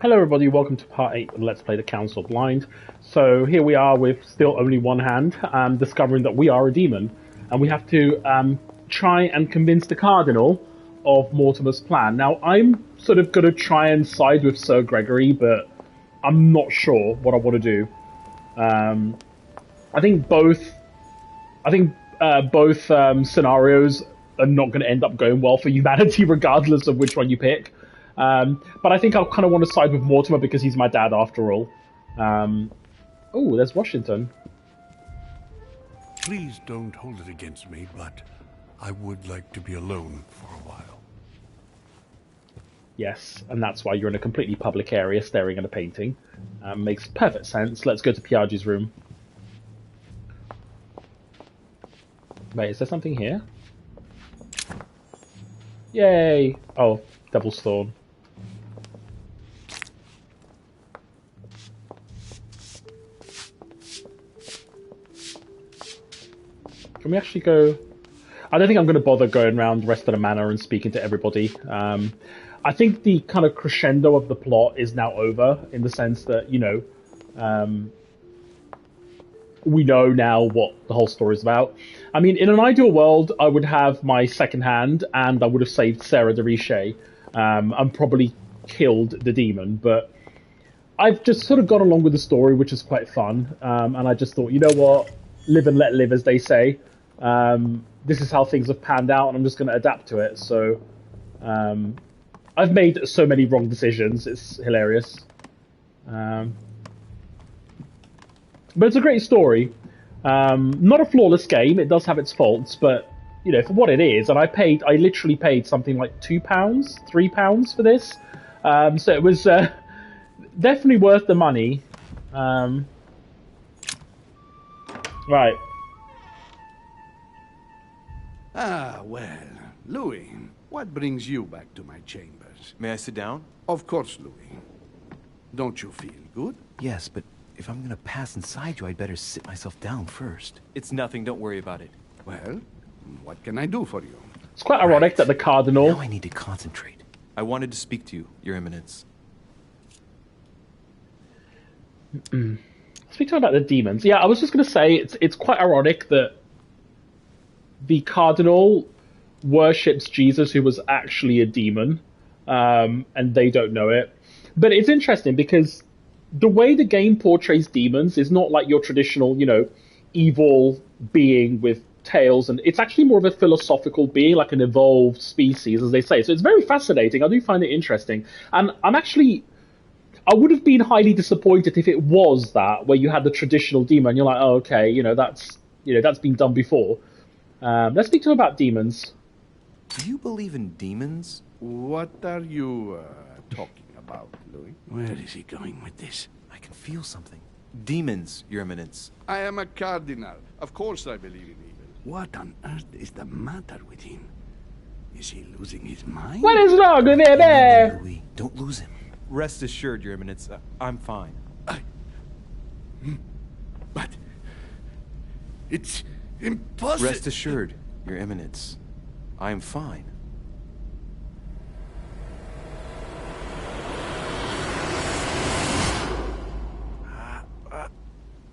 Hello, everybody. Welcome to part 8 of Let's Play the Council Blind. So here we are with still only one hand, discovering that we are a demon, and we have to try and convince the Cardinal of Mortimer's plan. Now, I'm sort of going to try and side with Sir Gregory, but I'm not sure what I want to do. I think both scenarios are not going to end up going well for humanity, regardless of which one you pick. But I think I'll kind of want to side with Mortimer because he's my dad after all. Oh, there's Washington. Please don't hold it against me, but I would like to be alone for a while. Yes, and that's why you're in a completely public area staring at a painting. Makes perfect sense. Let's go to Piaggi's room. Wait, is there something here? Yay! Oh, Devil's Thorn. Can we actually go... I don't think I'm going to bother going around the rest of the manor and speaking to everybody. I think the kind of crescendo of the plot is now over, in the sense that, you know, we know now what the whole story is about. I mean, in an ideal world, I would have my second hand, and I would have saved Sarah de Richet, and probably killed the demon, but I've just sort of gone along with the story, which is quite fun, and I just thought, you know what, live and let live, as they say. This is how things have panned out, and I'm just going to adapt to it. So, I've made so many wrong decisions. It's hilarious. But it's a great story. Not a flawless game. It does have its faults, but you know, for what it is, and I literally paid something like £2, £3 for this. So it was definitely worth the money. Right. Ah, well, Louis, what brings you back to my chambers? May I sit down? Of course, Louis. Don't you feel good? Yes, but if I'm gonna pass inside you, I'd better sit myself down first. It's nothing, don't worry about it. Well, what can I do for you? It's quite ironic that the Cardinal... Now I need to concentrate. I wanted to speak to you, Your Eminence. Speaking about the demons, yeah, I was just going to say it's quite ironic that the Cardinal worships Jesus, who was actually a demon, and they don't know it. But it's interesting because the way the game portrays demons is not like your traditional, you know, evil being with tails, and it's actually more of a philosophical being, like an evolved species, as they say. So it's very fascinating. I do find it interesting, and I would have been highly disappointed if it was that, where you had the traditional demon, and you're like, oh, okay, that's been done before. Let's speak to him about demons. Do you believe in demons? What are you talking about, Louis? Where is he going with this? I can feel something. Demons, Your Eminence. I am a cardinal. Of course I believe in evil. What on earth is the matter with him? Is he losing his mind? What is wrong with him? Louis, don't lose him. Rest assured, Your Eminence, I'm fine. But... it's impossible. Rest assured, Your Eminence, I am fine.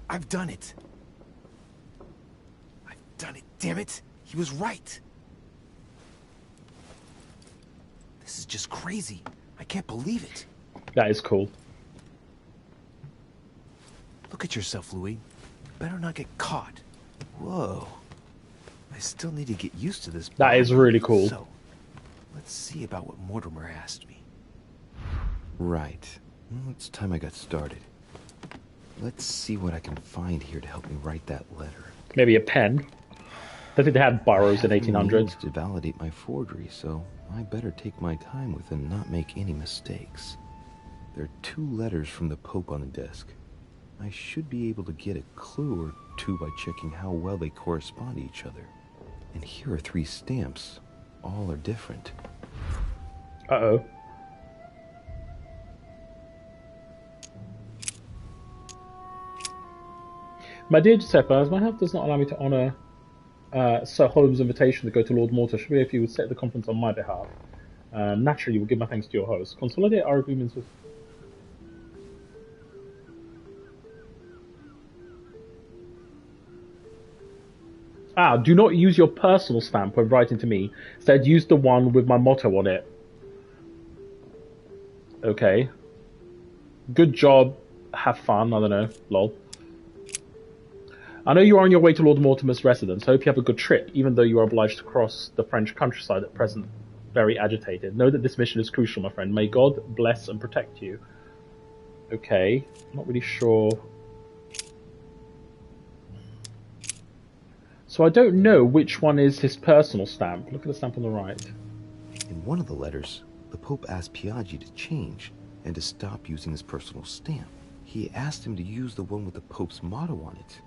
I've done it. I've done it, damn it. He was right. This is just crazy. I can't believe it. That is cool. Look at yourself, Louis. Better not get caught. Whoa. I still need to get used to this. That is really cool. So, let's see about what Mortimer asked me. Right. Well, it's time I got started. Let's see what I can find here to help me write that letter. Maybe a pen. I think they had burrows in I have 1800s. means to validate my forgery, so I better take my time with it and not make any mistakes. There are 2 letters from the Pope on the desk. I should be able to get a clue or 2 by checking how well they correspond to each other. And here are 3 stamps. All are different. Uh-oh. My dear Giuseppe, as my health does not allow me to honour Sir Holmes' invitation to go to Lord Mortar, should we, if you would set the conference on my behalf? Naturally, we'll give my thanks to your host. Consolidate our agreements with... Ah, do not use your personal stamp when writing to me. Instead, use the one with my motto on it. Okay. Good job. Have fun. I don't know. Lol. I know you are on your way to Lord Mortimer's residence. Hope you have a good trip, even though you are obliged to cross the French countryside at present. Very agitated. Know that this mission is crucial, my friend. May God bless and protect you. Okay. Not really sure. So I don't know which one is his personal stamp. Look at the stamp on the right. In one of the letters, the Pope asked Piaggi to change and to stop using his personal stamp. He asked him to use the one with the Pope's motto on it.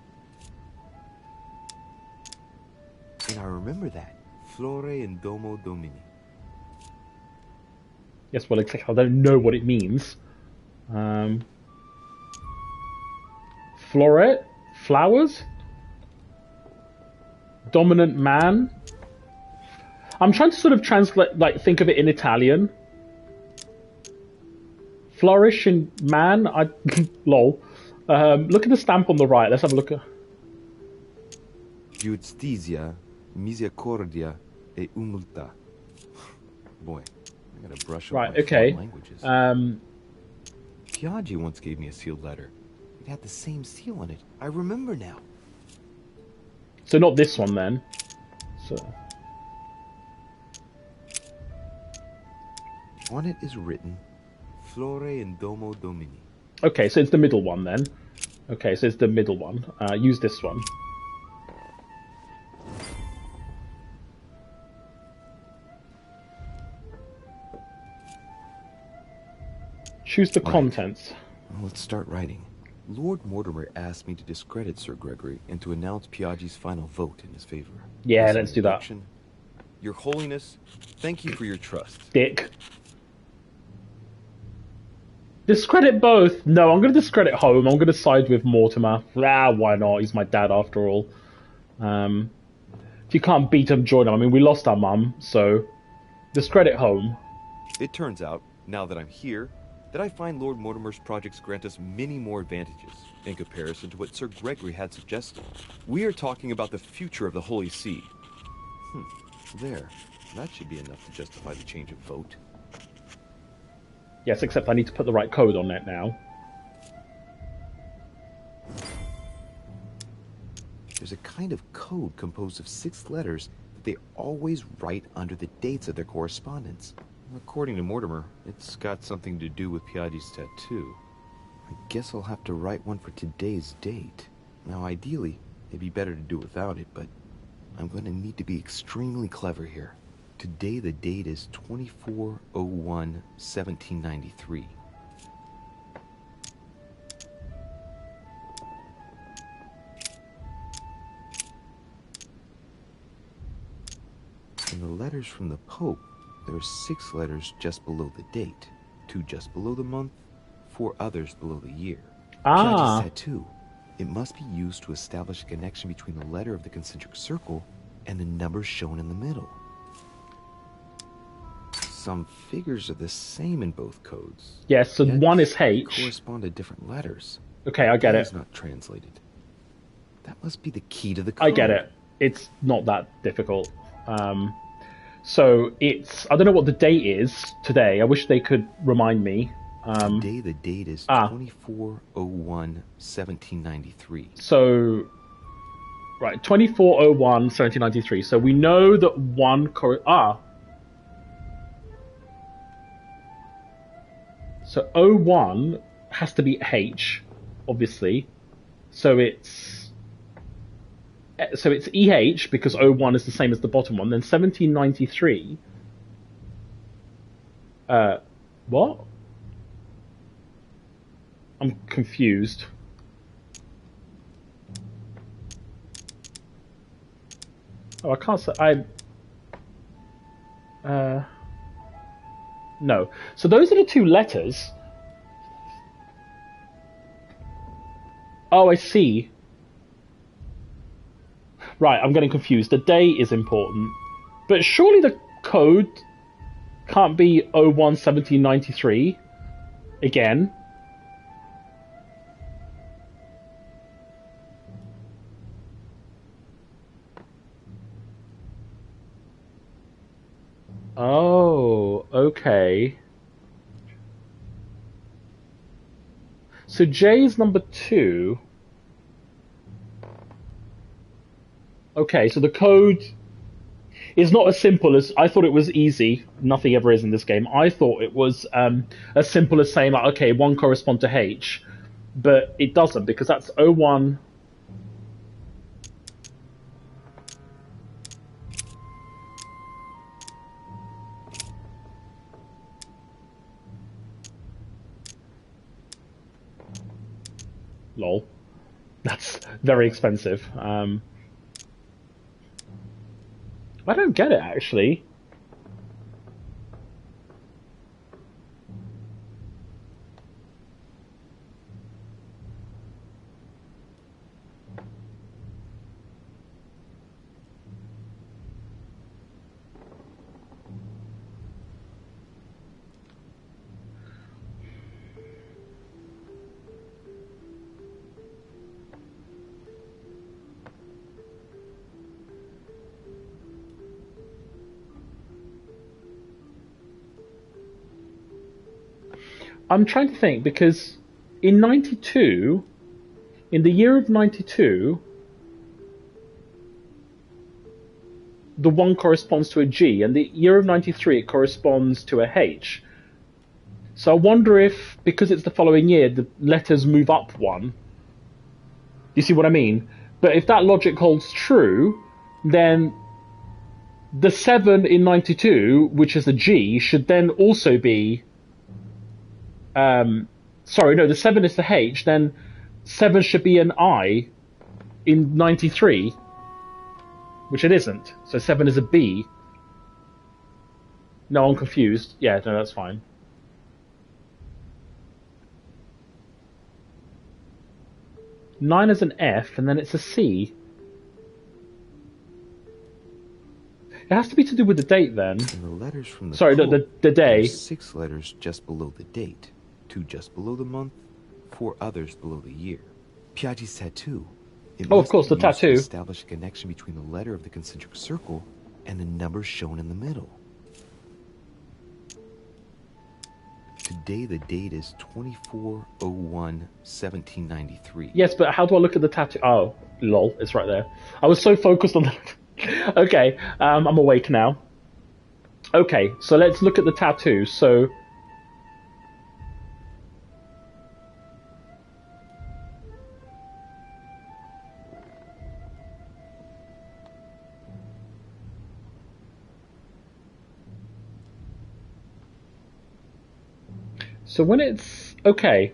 And I remember that. Flore in Domo Domini. Yes, well, exactly. I don't know what it means. Floret? Flowers? Dominant man? I'm trying to sort of translate, like, think of it in Italian. Flourishing man? Lol. Look at the stamp on the right. Let's have a look at... Giustizia, misericordia, e umiltà. Boy, I gotta brush up Right, my okay. foreign languages. Piaggi once gave me a sealed letter. It had the same seal on it. I remember now. So not this one, then. So... On it is written, Flore in Domo Domini. Okay, so it's the middle one, then. Okay, so it's the middle one. Use this one. Choose the contents. Well, let's start writing. Lord Mortimer asked me to discredit Sir Gregory and to announce Piaggi's final vote in his favor. Yeah, As an let's do that. introduction, Your Holiness, thank you for your trust. Dick. Discredit both. No, I'm going to discredit Home. I'm going to side with Mortimer. Ah, why not? He's my dad after all. If you can't beat him, join him. I mean, we lost our mum, so discredit Home. It turns out, now that I'm here, that I find Lord Mortimer's projects grant us many more advantages in comparison to what Sir Gregory had suggested. We are talking about the future of the Holy See. There. That should be enough to justify the change of vote. Yes, except I need to put the right code on it now. There's a kind of code composed of 6 letters that they always write under the dates of their correspondence. According to Mortimer, it's got something to do with Piaggi's tattoo. I guess I'll have to write one for today's date. Now, ideally, it'd be better to do without it, but I'm going to need to be extremely clever here. Today the date is 24/01/1793. In the letters from the Pope, there are 6 letters just below the date, 2 just below the month, 4 others below the year. Ah. Piaggi's tattoo. It must be used to establish a connection between the letter of the concentric circle and the numbers shown in the middle. Some figures are the same in both codes. Yes, so yet one is H. correspond to different letters. Okay, I get It's it. not translated. That must be the key to the code. I get it. It's not that difficult. So it's... I don't know what the date is today. I wish they could remind me. Today the date is 24/01/1793. So... Right, 24/01/1793. So we know that one... So 01 has to be H, obviously. So it's EH because 01 is the same as the bottom one. Then 1793. What? I'm confused. Oh, I can't say no. So those are the 2 letters. Oh, I see. Right, I'm getting confused. The day is important. But surely the code can't be 01/1793 again. Okay. So J is number 2. Okay, so the code is not as simple as I thought it was easy. Nothing ever is in this game. I thought it was as simple as saying, like, okay, 1 correspond to H, but it doesn't because that's O1. Lol. That's very expensive. I don't get it, actually. I'm trying to think because in 92, in the year of 92, the 1 corresponds to a G, and the year of 93 it corresponds to a H. So I wonder if, because it's the following year, the letters move up 1. You see what I mean? But if that logic holds true, then the 7 in 92, which is a G, should then also be... sorry, no, the 7 is the H, then 7 should be an I in 93, which it isn't. So 7 is a B. No, I'm confused. Yeah, no, that's fine. Nine is an F, and then it's a C. It has to be to do with the date, then. And the letters from the Sorry, the day. There's 6 letters just below the date, 2 just below the month, 4 others below the year. Piaggi's tattoo. It Oh, of must course, be the used to tattoo. establish a connection between the letter of the concentric circle and the number shown in the middle. Today the date is 24/01/1793. Yes, but how do I look at the tattoo? Oh, lol, it's right there. I was so focused on that. Okay, I'm awake now. Okay, so let's look at the tattoo. So... So when it's... Okay.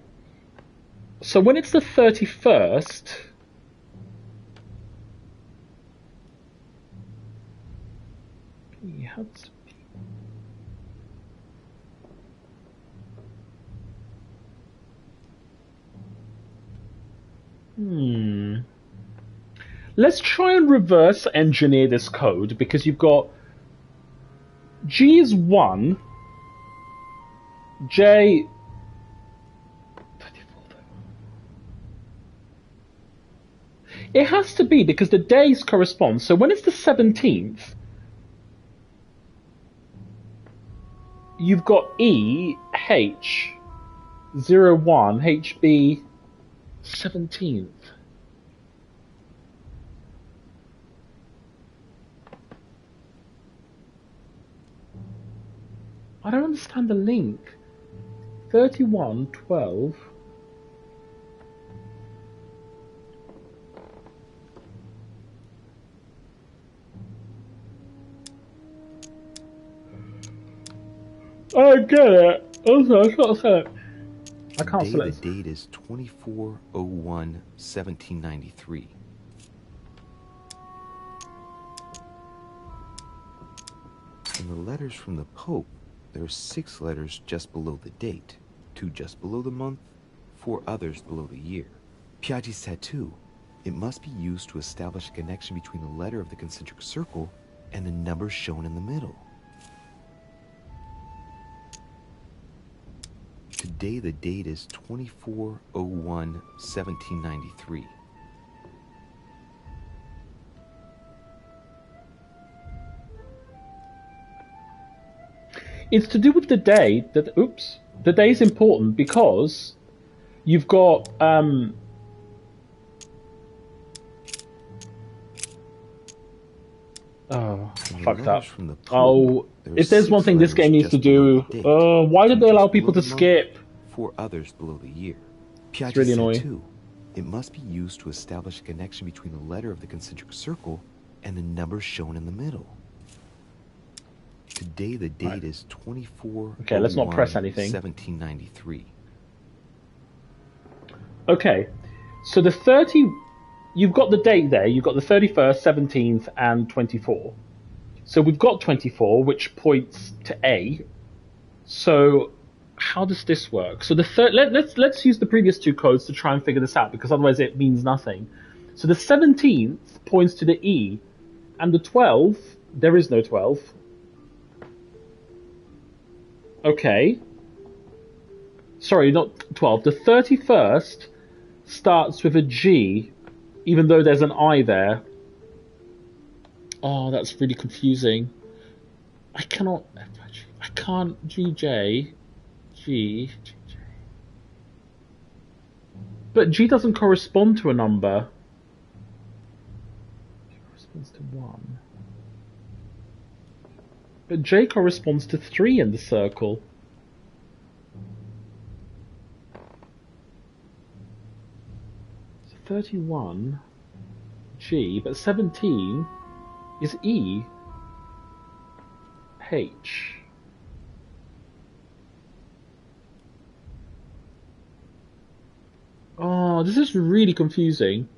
So when it's the 31st... It has to be... Let's try and reverse engineer this code, because you've got... G is 1... J... It has to be, because the days correspond. So when it's the 17th, you've got E, H, 01, HB, 17th. I don't understand the link. 31, 12... I get it. Also, I can't say it. I can't say it. The date is 24/01/1793. In the letters from the Pope, there are 6 letters just below the date, 2 just below the month, 4 others below the year. Piaggi's tattoo. It must be used to establish a connection between the letter of the concentric circle and the number shown in the middle. Today the date is 24/01/1793. It's to do with the day. The day is important because you've got fucked up. If there's one thing this game needs to do, why did they allow people to skip? 4 others below the year. It's really annoying. Too. It must be used to establish a connection between the letter of the concentric circle and the number shown in the middle. Today the date is 24. Okay, let's not press anything. 1793. Okay, so the 30. You've got the date there. You've got the 31st, 17th, and 24. So we've got 24, which points to A. So how does this work? So the let's use the previous 2 codes to try and figure this out, because otherwise it means nothing. So the 17th points to the E, and the 12th, there is no 12. Okay. Sorry, not 12. The 31st starts with a G, even though there's an I there. Oh, that's really confusing. I can't, GJ. But G doesn't correspond to a number. It corresponds to 1. But J corresponds to 3 in the circle. So 31, G, but 17 is E, H. Oh, this is really confusing.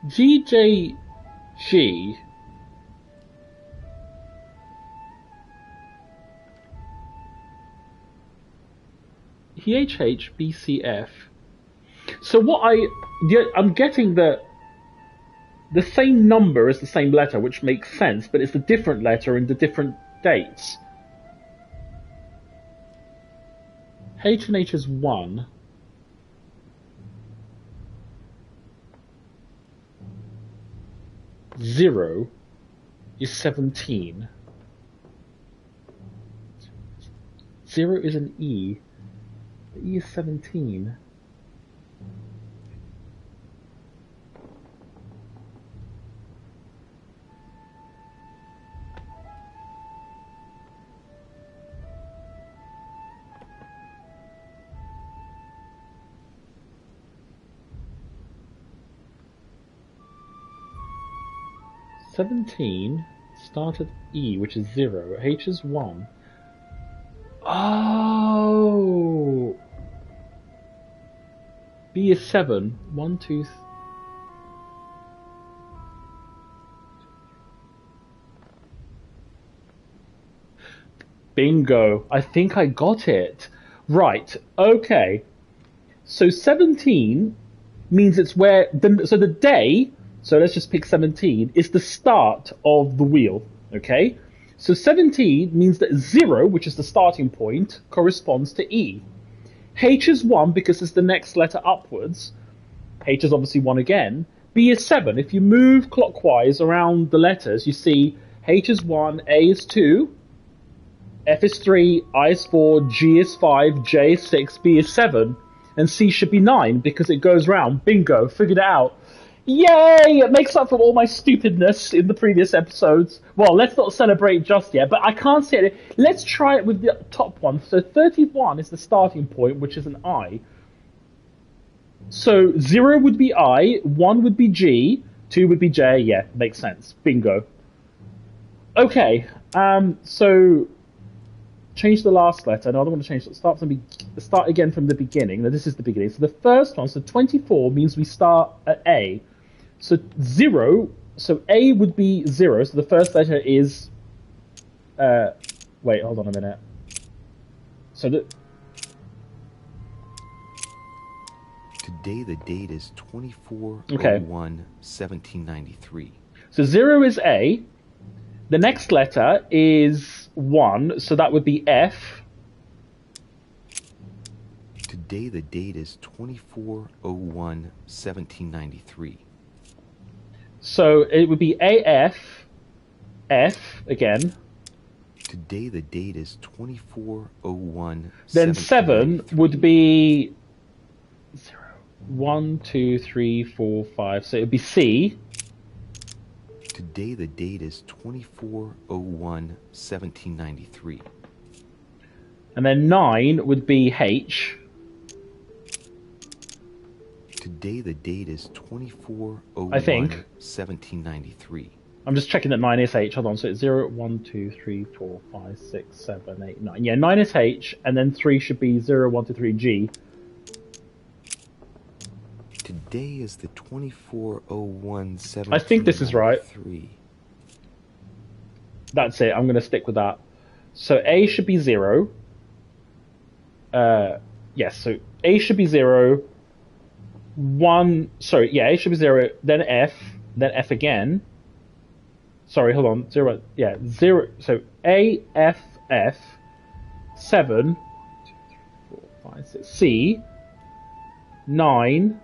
G, J, G. EHH, BCF. So what I'm getting that the same number is the same letter, which makes sense, but it's a different letter in the different dates. H and H is 1. Zero is 17. 0 is an E. The E is 17. "17" started E, which is 0. H is 1. Oh! B is 7. 1, 2, Bingo. I think I got it. Right. Okay. So 17 means it's where... So the day... So let's just pick 17, is the start of the wheel, okay? So 17 means that 0, which is the starting point, corresponds to E. H is 1 because it's the next letter upwards. H is obviously 1 again. B is 7. If you move clockwise around the letters, you see H is 1, A is 2, F is 3, I is 4, G is 5, J is 6, B is 7, and C should be 9 because it goes round. Bingo, figured it out. Yay! It makes up for all my stupidness in the previous episodes. Well, let's not celebrate just yet, but I can't see it. Let's try it with the top one. So 31 is the starting point, which is an I. So 0 would be I, 1 would be G, 2 would be J. Yeah, makes sense. Bingo. Okay, so change the last letter. No, I don't want to change it. Start again from the beginning. Now, this is the beginning. So the first one, so 24 means we start at A. So 0, so A would be 0, so the first letter is... wait, hold on a minute. So Today the date is 24/01/1793. So 0 is A. The next letter is 1, so that would be F. Today the date is 24/01/1793. So it would be AF, F again. Today the date is 2401. Then 7 would be 0, 1, 2, 3, 4, 5. So it would be C. Today the date is 2401/1793. And then 9 would be H. Today the date is 2401/1793. I think. 1793. I'm just checking that 9 is H. Hold on. So it's 0, 1, 2, 3, 4, 5, 6, 7, 8, 9. Yeah, 9 is H, and then 3 should be 0, 1, 2, 3, G. Today is the 2401/1793. I think this is right. That's it. I'm going to stick with that. So A should be 0. Yes, so A should be 0. 1. Sorry, yeah, A should be 0. Then F again. Sorry, hold on. 0. Yeah, 0. So A, F, F. 7. 1, 2, 3, 4, 5, 6. C. 9.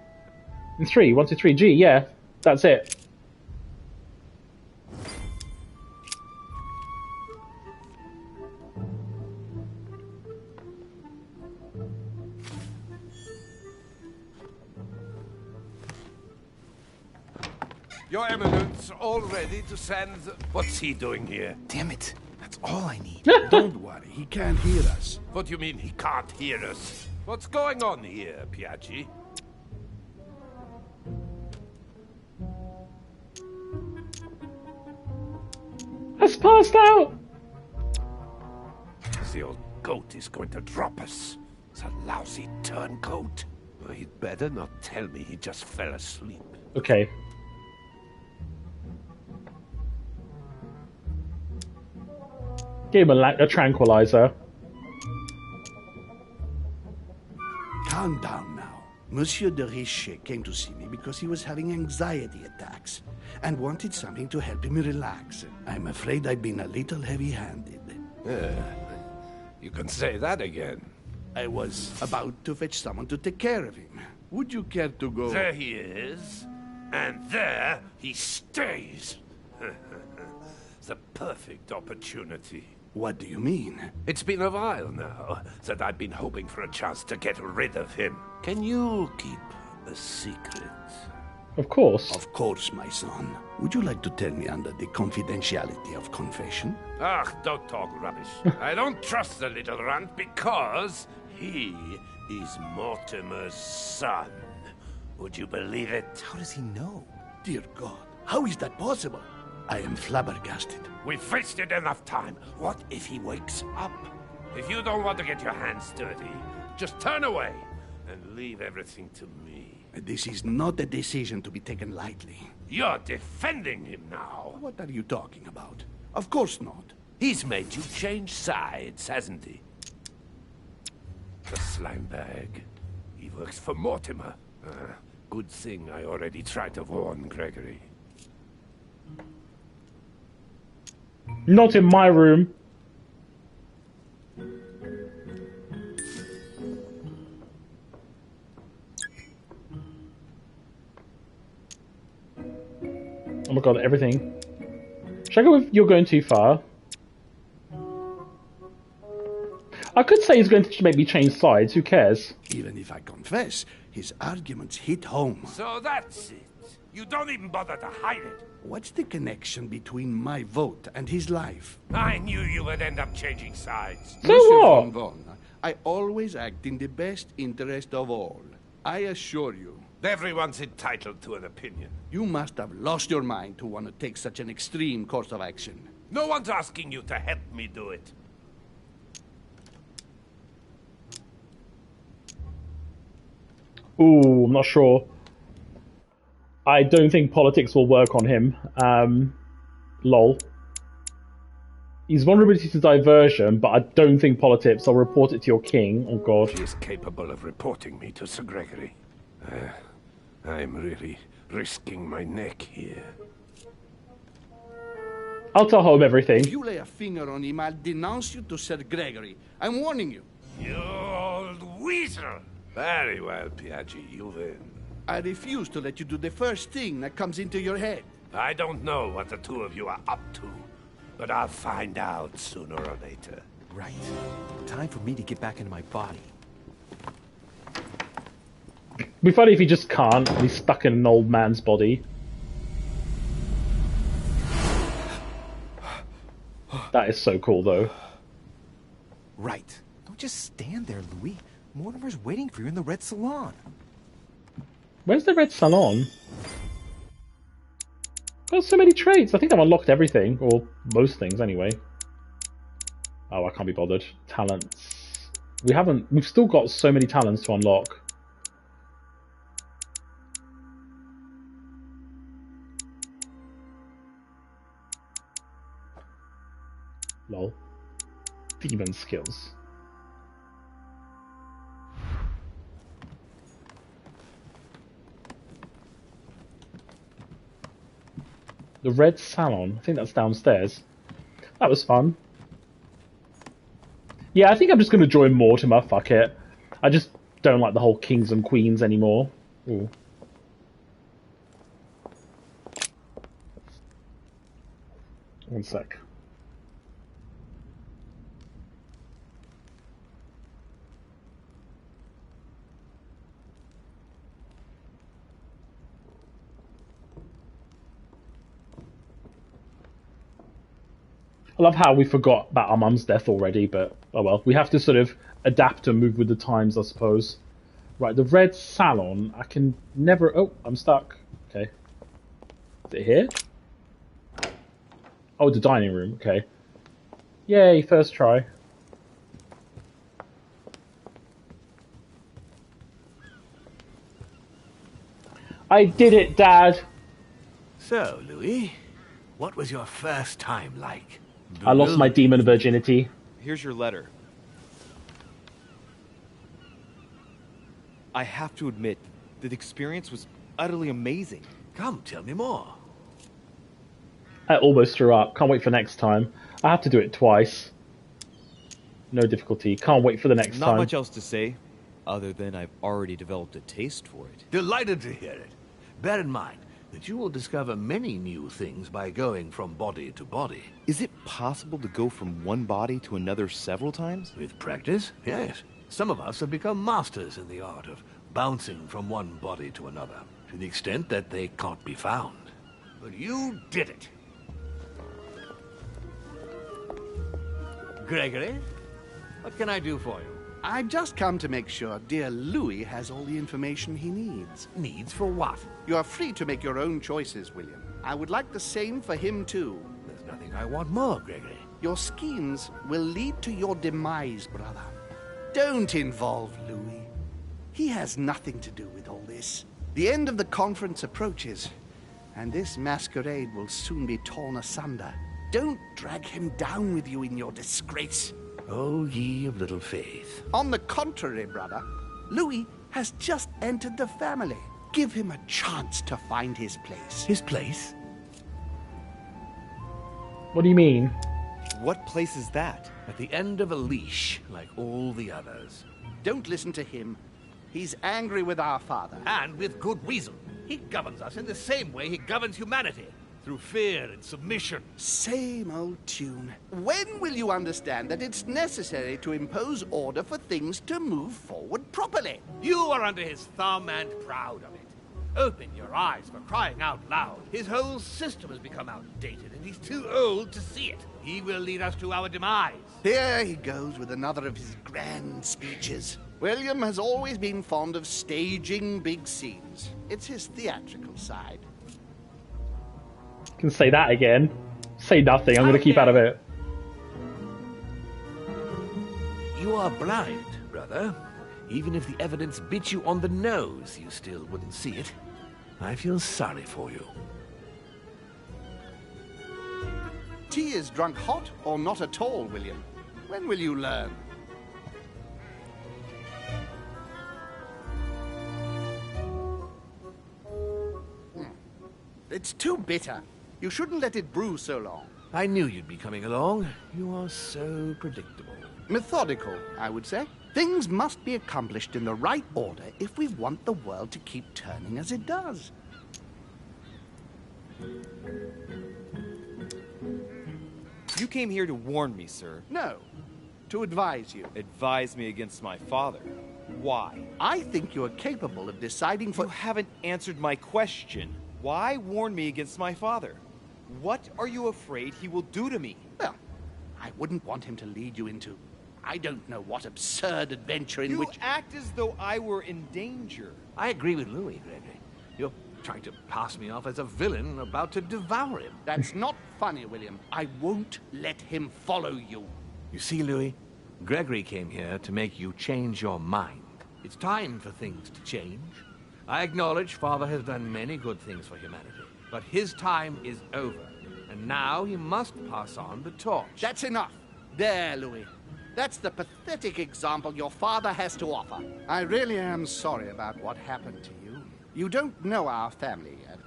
And 3. 1, 2, 3. G. Yeah, that's it. Your Eminence, all ready to send... What's he doing here? Damn it. That's all I need. Don't worry, he can't hear us. What do you mean he can't hear us? What's going on here, Piaggi? Has passed out. The old goat is going to drop us. It's a lousy turncoat. Well, he'd better not tell me he just fell asleep. Okay. Give him a tranquilizer. Calm down now. Monsieur de Richet came to see me because he was having anxiety attacks and wanted something to help him relax. I'm afraid I've been a little heavy-handed. You can say that again. I was about to fetch someone to take care of him. Would you care to go? There he is, and there he stays. The perfect opportunity. What do you mean? It's been a while now that I've been hoping for a chance to get rid of him. Can you keep a secret? Of course. Of course, my son. Would you like to tell me under the confidentiality of confession? Ah, don't talk rubbish. I don't trust the little runt because he is Mortimer's son. Would you believe it? How does he know? Dear God, how is that possible? I am flabbergasted. We've wasted enough time. What if he wakes up? If you don't want to get your hands dirty, just turn away and leave everything to me. This is not a decision to be taken lightly. You're defending him now. What are you talking about? Of course not. He's made you change sides, hasn't he? The slime bag. He works for Mortimer. Good thing I already tried to warn Gregory. Not in my room. Oh my god, everything. Should I go with you're going too far? I could say he's going to maybe change sides, who cares? Even if I confess, his arguments hit home. So that's it. You don't even bother to hide it. What's the connection between my vote and his life? I knew you would end up changing sides. So Monsieur what? Von, I always act in the best interest of all. I assure you. Everyone's entitled to an opinion. You must have lost your mind to want to take such an extreme course of action. No one's asking you to help me do it. Ooh, I'm not sure. I don't think politics will work on him. Lol. He's vulnerability to diversion, but I don't think politics. I'll report it to your king. Oh god. He is capable of reporting me to Sir Gregory. I'm really risking my neck here. I'll tell home everything. If you lay a finger on him, I'll denounce you to Sir Gregory. I'm warning you. You old weasel! Very well, Piaggi, you win. I refuse to let you do the first thing that comes into your head. I don't know what the two of you are up to, But I'll find out sooner or later. Right. Time for me to get back into my body. It'd be funny if he just can't, and he's stuck in an old man's body. That is so cool, though. Right. Don't just stand there, Louis. Mortimer's waiting for you in the Red Salon. Where's the Red Salon? Got so many traits. I think I've unlocked everything, or most things anyway. Oh, I can't be bothered. Talents. We've still got so many talents to unlock. Lol. Demon skills. The Red Salon. I think that's downstairs. That was fun. Yeah, I think I'm just going to join Mortimer. Fuck it. I just don't like the whole kings and queens anymore. Ooh. One sec. I love how we forgot about our mum's death already, but oh well. We have to sort of adapt and move with the times, I suppose. Right, the Red Salon. I can never... Oh, I'm stuck. Okay. Is it here? Oh, the dining room. Okay. Yay, first try. I did it, Dad! So, Louis, what was your first time like? I lost my demon virginity. Here's your letter. I have to admit, the experience was utterly amazing. Come, tell me more. I almost threw up. Can't wait for next time. I have to do it twice. No difficulty. Can't wait for the next time. Not much else to say, other than I've already developed a taste for it. Delighted to hear it. Bear in mind that you will discover many new things by going from body to body. Is it possible to go from one body to another several times? With practice, yes. Some of us have become masters in the art of bouncing from one body to another, to the extent that they can't be found. But you did it. Gregory, what can I do for you? I've just come to make sure dear Louis has all the information he needs. Needs for what? You are free to make your own choices, William. I would like the same for him, too. There's nothing I want more, Gregory. Your schemes will lead to your demise, brother. Don't involve Louis. He has nothing to do with all this. The end of the conference approaches, and this masquerade will soon be torn asunder. Don't drag him down with you in your disgrace. Oh, ye of little faith. On the contrary, brother, Louis has just entered the family. Give him a chance to find his place. His place? What do you mean? What place is that? At the end of a leash, like all the others. Don't listen to him. He's angry with our father. And with good reason. He governs us in the same way he governs humanity. Through fear and submission. Same old tune. When will you understand that it's necessary to impose order for things to move forward properly? You are under his thumb and proud of it. Open your eyes, for crying out loud. His whole system has become outdated, and he's too old to see it. He will lead us to our demise. Here he goes with another of his grand speeches. William has always been fond of staging big scenes. It's his theatrical side. Can say that again. Say nothing. I'm going to keep out of it. You are blind, brother. Even if the evidence bit you on the nose, you still wouldn't see it. I feel sorry for you. Tea is drunk hot or not at all, William. When will you learn? It's too bitter. You shouldn't let it brew so long. I knew you'd be coming along. You are so predictable. Methodical, I would say. Things must be accomplished in the right order if we want the world to keep turning as it does. You came here to warn me, sir. No, to advise you. Advise me against my father. Why? I think you are capable of deciding for... You haven't answered my question. Why warn me against my father? What are you afraid he will do to me? Well, I wouldn't want him to lead you into... I don't know what absurd adventure in which... You act as though I were in danger. I agree with Louis, Gregory. You're trying to pass me off as a villain about to devour him. That's not funny, William. I won't let him follow you. You see, Louis, Gregory came here to make you change your mind. It's time for things to change. I acknowledge Father has done many good things for humanity, but his time is over, and now he must pass on the torch. That's enough. There, Louis. That's the pathetic example your father has to offer. I really am sorry about what happened to you. You don't know our family yet.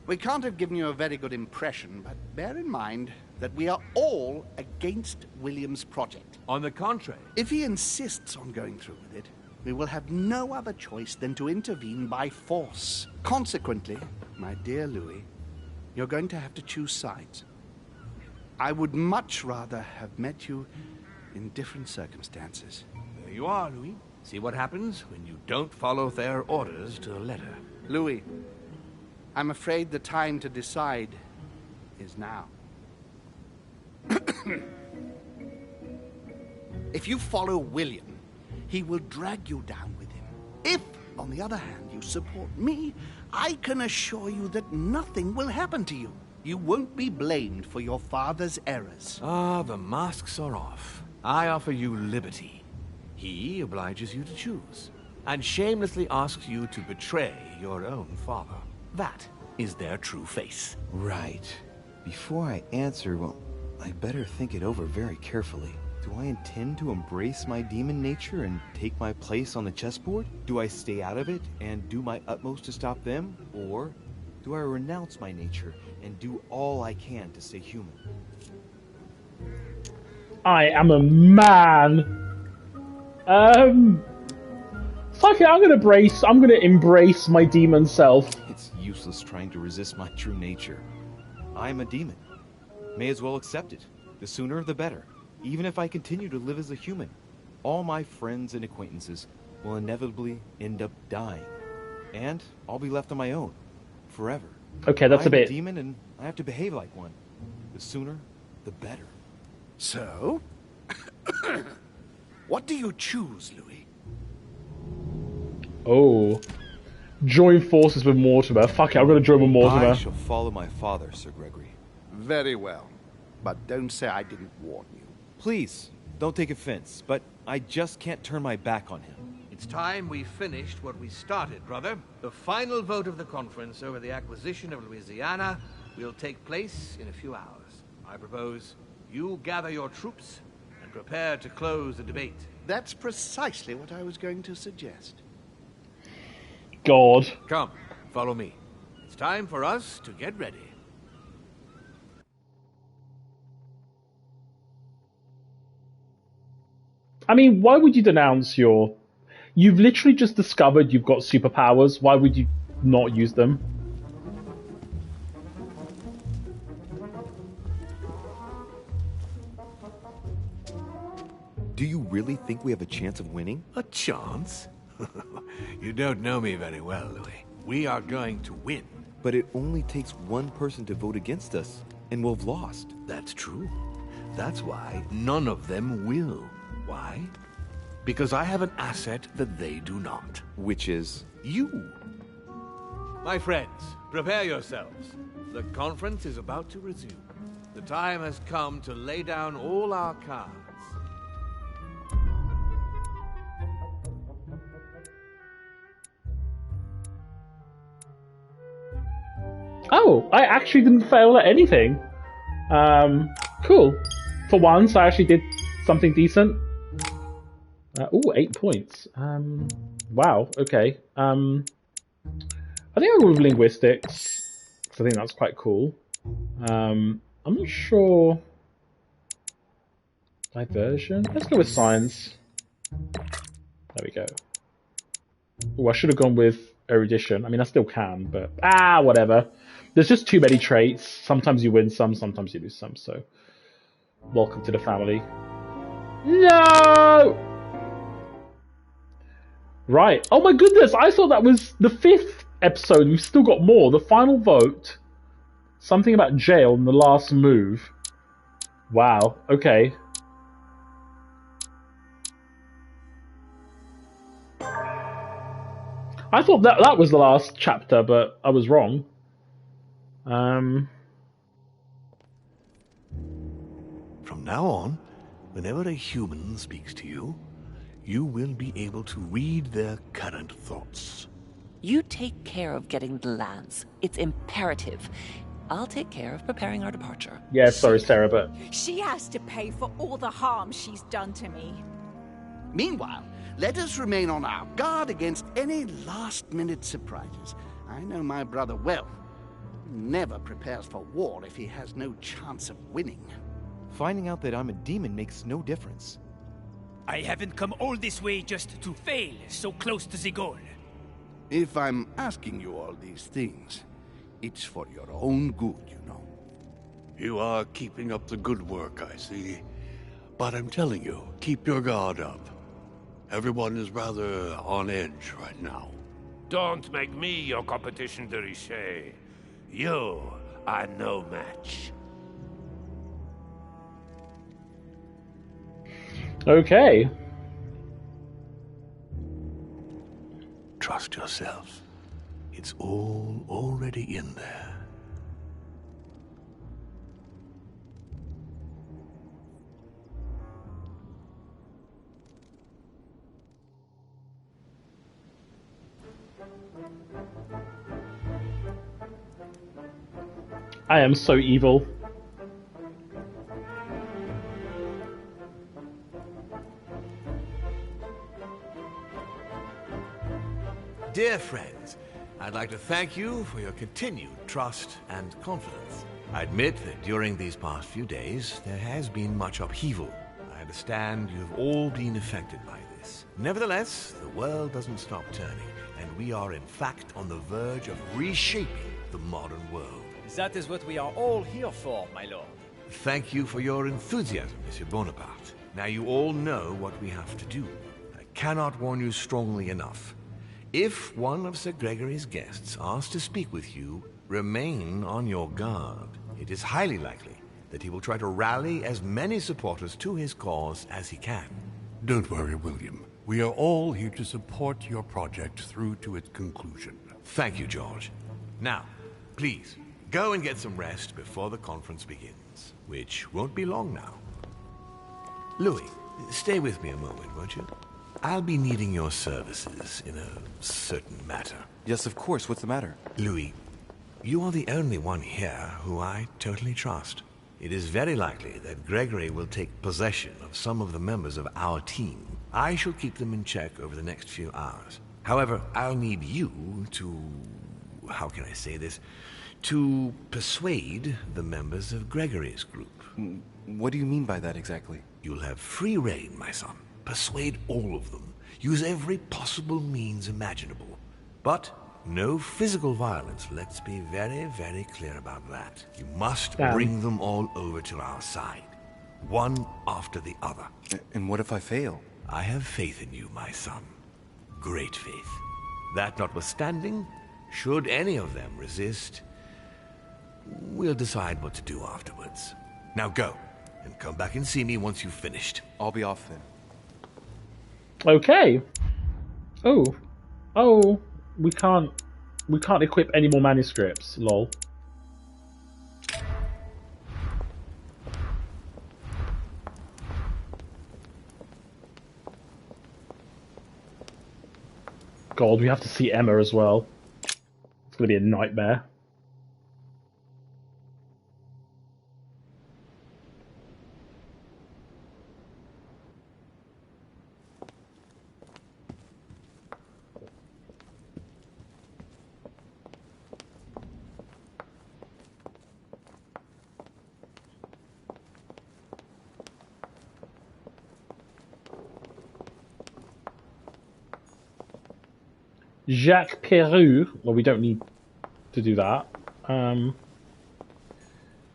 We can't have given you a very good impression, but bear in mind that we are all against William's project. On the contrary. If he insists on going through with it, we will have no other choice than to intervene by force. Consequently, my dear Louis, you're going to have to choose sides. I would much rather have met you in different circumstances. There you are, Louis. See what happens when you don't follow their orders to the letter. Louis, I'm afraid the time to decide is now. If you follow William, he will drag you down with him. If, on the other hand, you support me, I can assure you that nothing will happen to you. You won't be blamed for your father's errors. Ah, the masks are off. I offer you liberty. He obliges you to choose, and shamelessly asks you to betray your own father. That is their true face. Right. Before I answer, well, I better think it over very carefully. Do I intend to embrace my demon nature and take my place on the chessboard? Do I stay out of it and do my utmost to stop them? Or do I renounce my nature and do all I can to stay human? I am a man. Fuck it, I'm gonna embrace my demon self. It's useless trying to resist my true nature. I am a demon. May as well accept it. The sooner the better. Even if I continue to live as a human, all my friends and acquaintances will inevitably end up dying. And I'll be left on my own. Forever. Okay, that's I'm a bit... a demon and I have to behave like one. The sooner, the better. So? What do you choose, Louis? Oh. Join forces with Mortimer. Fuck it, I'm gonna join with Mortimer. I shall follow my father, Sir Gregory. Very well. But don't say I didn't warn you. Please, don't take offense, but I just can't turn my back on him. It's time we finished what we started, brother. The final vote of the conference over the acquisition of Louisiana will take place in a few hours. I propose you gather your troops and prepare to close the debate. That's precisely what I was going to suggest. God. Come, follow me. It's time for us to get ready. I mean, why would you denounce your... You've literally just discovered you've got superpowers. Why would you not use them? Do you really think we have a chance of winning? A chance? You don't know me very well, Louis. We are going to win. But it only takes one person to vote against us, and we'll have lost. That's true. That's why none of them will. Why? Because I have an asset that they do not. Which is? You. My friends, prepare yourselves. The conference is about to resume. The time has come to lay down all our cards. Oh, I actually didn't fail at anything. Cool. For once, I actually did something decent. Ooh, 8 points. Wow, okay. I think I'll go with linguistics, because I think that's quite cool. I'm not sure... Diversion? Let's go with science. There we go. Ooh, I should have gone with erudition. I mean, I still can, but... whatever. There's just too many traits. Sometimes you win some, sometimes you lose some, so... Welcome to the family. No! Right. Oh my goodness, I thought that was the 5th episode. We've still got more. The final vote. Something about jail and the last move. Wow. Okay. I thought that was the last chapter, but I was wrong. From now on, whenever a human speaks to you, you will be able to read their current thoughts. You take care of getting the lands. It's imperative. I'll take care of preparing our departure. Yeah, sorry, Sarah, but... She has to pay for all the harm she's done to me. Meanwhile, let us remain on our guard against any last-minute surprises. I know my brother well. He never prepares for war if he has no chance of winning. Finding out that I'm a demon makes no difference. I haven't come all this way just to fail so close to the goal. If I'm asking you all these things, it's for your own good, you know. You are keeping up the good work, I see. But I'm telling you, keep your guard up. Everyone is rather on edge right now. Don't make me your competition, de Richet. You are no match. Okay. Trust yourself. It's all already in there. I am so evil. Dear friends, I'd like to thank you for your continued trust and confidence. I admit that during these past few days, there has been much upheaval. I understand you've all been affected by this. Nevertheless, the world doesn't stop turning, and we are in fact on the verge of reshaping the modern world. That is what we are all here for, my lord. Thank you for your enthusiasm, Monsieur Bonaparte. Now you all know what we have to do. I cannot warn you strongly enough. If one of Sir Gregory's guests asks to speak with you, remain on your guard. It is highly likely that he will try to rally as many supporters to his cause as he can. Don't worry, William. We are all here to support your project through to its conclusion. Thank you, George. Now, please, go and get some rest before the conference begins, which won't be long now. Louis, stay with me a moment, won't you? I'll be needing your services in a certain matter. Yes, of course. What's the matter? Louis, you are the only one here who I totally trust. It is very likely that Gregory will take possession of some of the members of our team. I shall keep them in check over the next few hours. However, I'll need you to... how can I say this? To persuade the members of Gregory's group. What do you mean by that exactly? You'll have free rein, my son. Persuade all of them. Use every possible means imaginable. But no physical violence. Let's be very, very clear about that. You must bring them all over to our side. One after the other. And what if I fail? I have faith in you, my son. Great faith. That notwithstanding, should any of them resist, we'll decide what to do afterwards. Now go, and come back and see me once you've finished. I'll be off then. Okay. Oh, we can't equip any more manuscripts. Lol. God, we have to see Emma as well. It's gonna be a nightmare. Jacques Peroux. Well, we don't need to do that.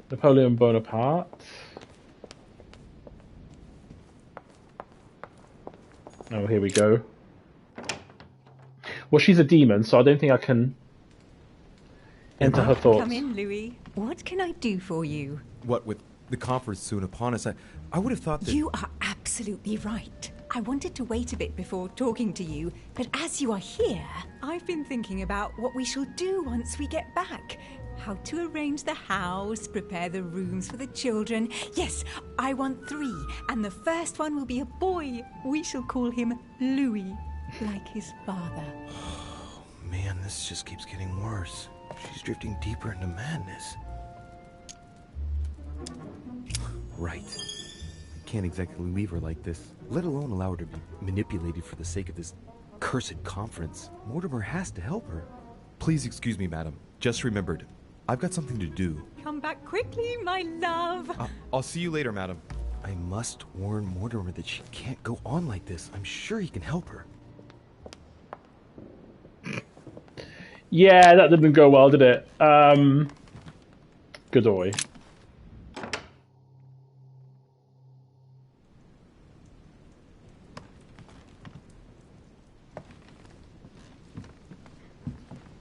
Napoleon Bonaparte. Oh, here we go. Well, she's a demon, so I don't think I can enter her thoughts. Come in, Louis. What can I do for you? What, with the conference soon upon us, I would have thought that... You are absolutely right. I wanted to wait a bit before talking to you, but as you are here, I've been thinking about what we shall do once we get back. How to arrange the house, prepare the rooms for the children. Yes, I want 3, and the first one will be a boy. We shall call him Louis, like his father. Oh, man, this just keeps getting worse. She's drifting deeper into madness. Right. I can't exactly leave her like this, let alone allow her to be manipulated for the sake of this cursed conference. Mortimer has to help her. Please excuse me, madam. Just remembered. I've got something to do. Come back quickly, my love. I'll see you later, madam. I must warn Mortimer that she can't go on like this. I'm sure he can help her. Yeah, that didn't go well, did it? Godoy.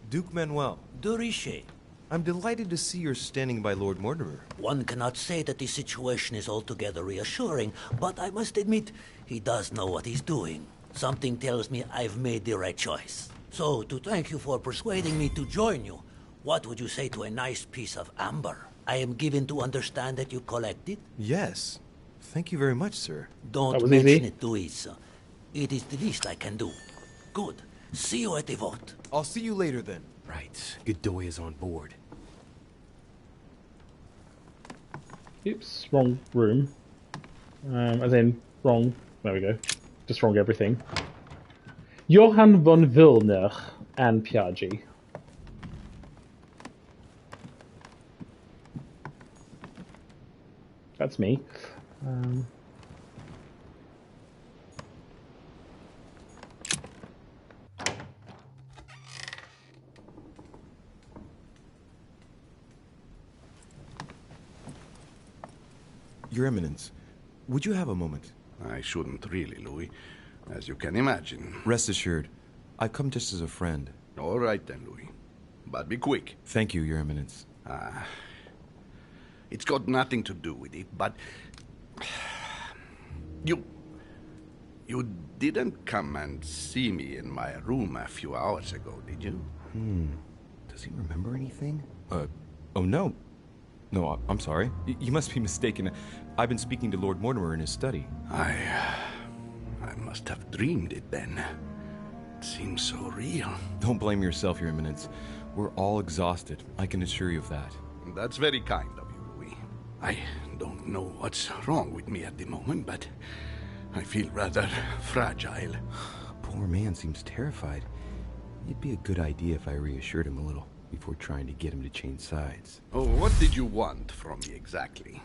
Duke Manuel. De Richet. I'm delighted to see you're standing by Lord Mortimer. One cannot say that the situation is altogether reassuring, but I must admit, he does know what he's doing. Something tells me I've made the right choice. So, to thank you for persuading me to join you, what would you say to a nice piece of amber? I am given to understand that you collect it? Yes. Thank you very much, sir. Don't mention it, Louise. It is the least I can do. Good. See you at the vote. I'll see you later, then. Right. Godoy is on board. Oops, wrong room. As in, wrong. There we go. Just wrong everything. Johann von Willner and Piaggi. That's me. Your Eminence, would you have a moment? I shouldn't really, Louis, as you can imagine. Rest assured, I've come just as a friend. All right then, Louis. But be quick. Thank you, Your Eminence. It's got nothing to do with it, but... You didn't come and see me in my room a few hours ago, did you? Does he remember anything? Oh no. No, I'm sorry. You must be mistaken. I've been speaking to Lord Mortimer in his study. I must have dreamed it then. It seems so real. Don't blame yourself, Your Eminence. We're all exhausted. I can assure you of that. That's very kind of you, Louis. I don't know what's wrong with me at the moment, but I feel rather fragile. Poor man seems terrified. It'd be a good idea if I reassured him a little before trying to get him to change sides. Oh, what did you want from me exactly?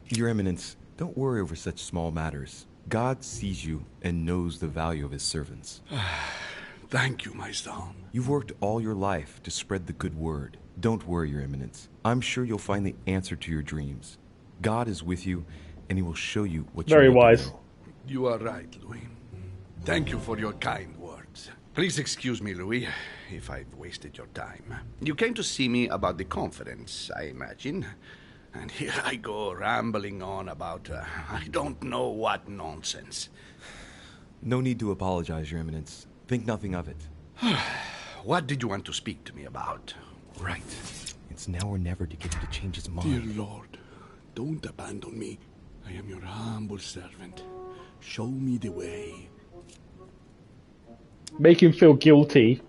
Your Eminence, don't worry over such small matters. God sees you and knows the value of his servants. Thank you, my son. You've worked all your life to spread the good word. Don't worry, Your Eminence. I'm sure you'll find the answer to your dreams. God is with you, and he will show you what you need to know. You are right, Louis. Thank you for your kind words. Please excuse me, Louis, if I've wasted your time. You came to see me about the conference, I imagine. And here I go rambling on about I don't know what nonsense. No need to apologize, Your Eminence. Think nothing of it. What did you want to speak to me about? Right. It's now or never to get him to change his mind. Dear Lord, don't abandon me. I am your humble servant. Show me the way. Make him feel guilty.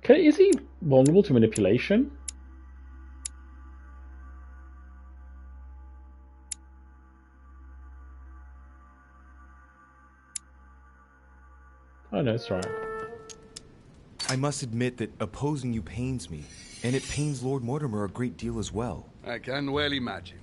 Is he vulnerable to manipulation? Oh no, it's right. I must admit that opposing you pains me, and it pains Lord Mortimer a great deal as well. I can well imagine.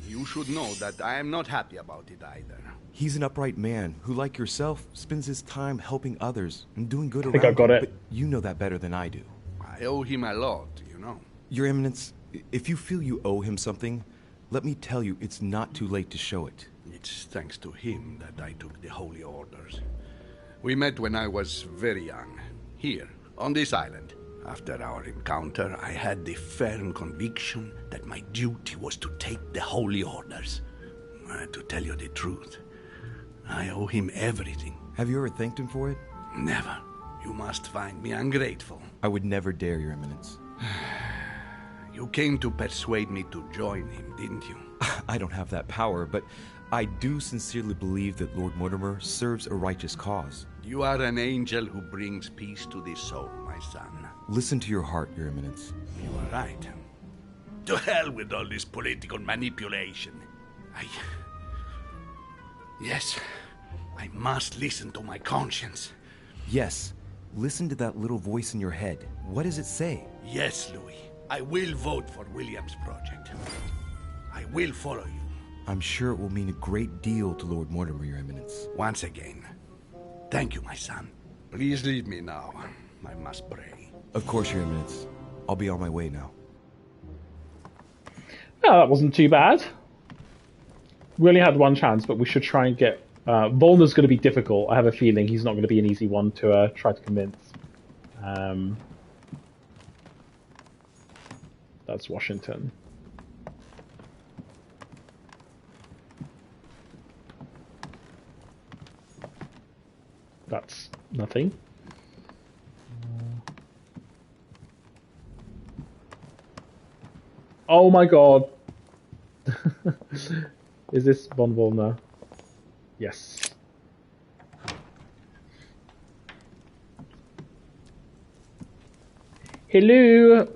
You should know that I am not happy about it either. He's an upright man who, like yourself, spends his time helping others and doing good around I think I got him, it. But you know that better than I do. I I owe him a lot, you know. Your Eminence, if you feel you owe him something, let me tell you it's not too late to show it. It's thanks to him that I took the Holy Orders. We met when I was very young, here, on this island. After our encounter, I had the firm conviction that my duty was to take the Holy Orders. To tell you the truth, I owe him everything. Have you ever thanked him for it? Never. You must find me ungrateful. I would never dare, Your Eminence. You came to persuade me to join him, didn't you? I don't have that power, but I do sincerely believe that Lord Mortimer serves a righteous cause. You are an angel who brings peace to the soul, my son. Listen to your heart, Your Eminence. You are right. To hell with all this political manipulation. Yes, I must listen to my conscience. Yes, listen to that little voice in your head. What does it say? Yes, Louis. I will vote for William's project. I will follow you. I'm sure it will mean a great deal to Lord Mortimer, Your Eminence. Once again, thank you, my son. Please leave me now. I must pray. Of course, Your Eminence. I'll be on my way now. Oh, that wasn't too bad. We only had one chance, but we should try and get... Volner's going to be difficult. I have a feeling he's not going to be an easy one to try to convince. That's Washington. That's nothing. Oh my god. Is this von Volner? Yes. Hello,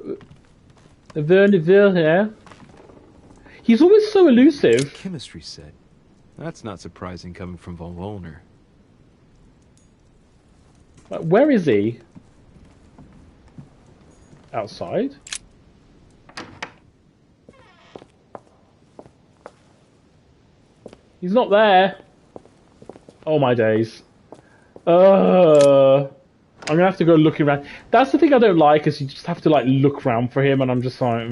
Werner. He's always so elusive. Chemistry set. That's not surprising coming from von Volner. Where is he? Outside? He's not there. Oh my days. I'm gonna have to go looking around. That's the thing I don't like, is you just have to like look around for him, and I'm just like,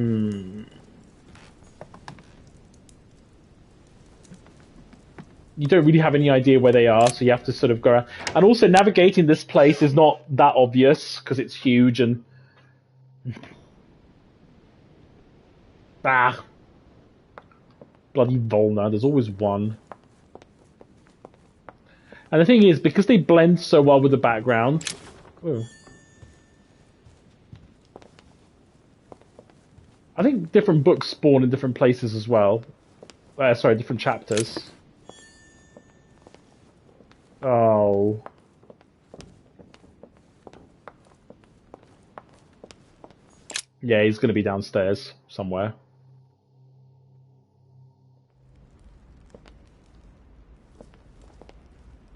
You don't really have any idea where they are, so you have to sort of go around. And also, navigating this place is not that obvious because it's huge and. Bloody Volner. There's always one. And the thing is, because they blend so well with the background... Ooh. I think different books spawn in different places as well. Sorry, different chapters. Oh. Yeah, he's going to be downstairs somewhere.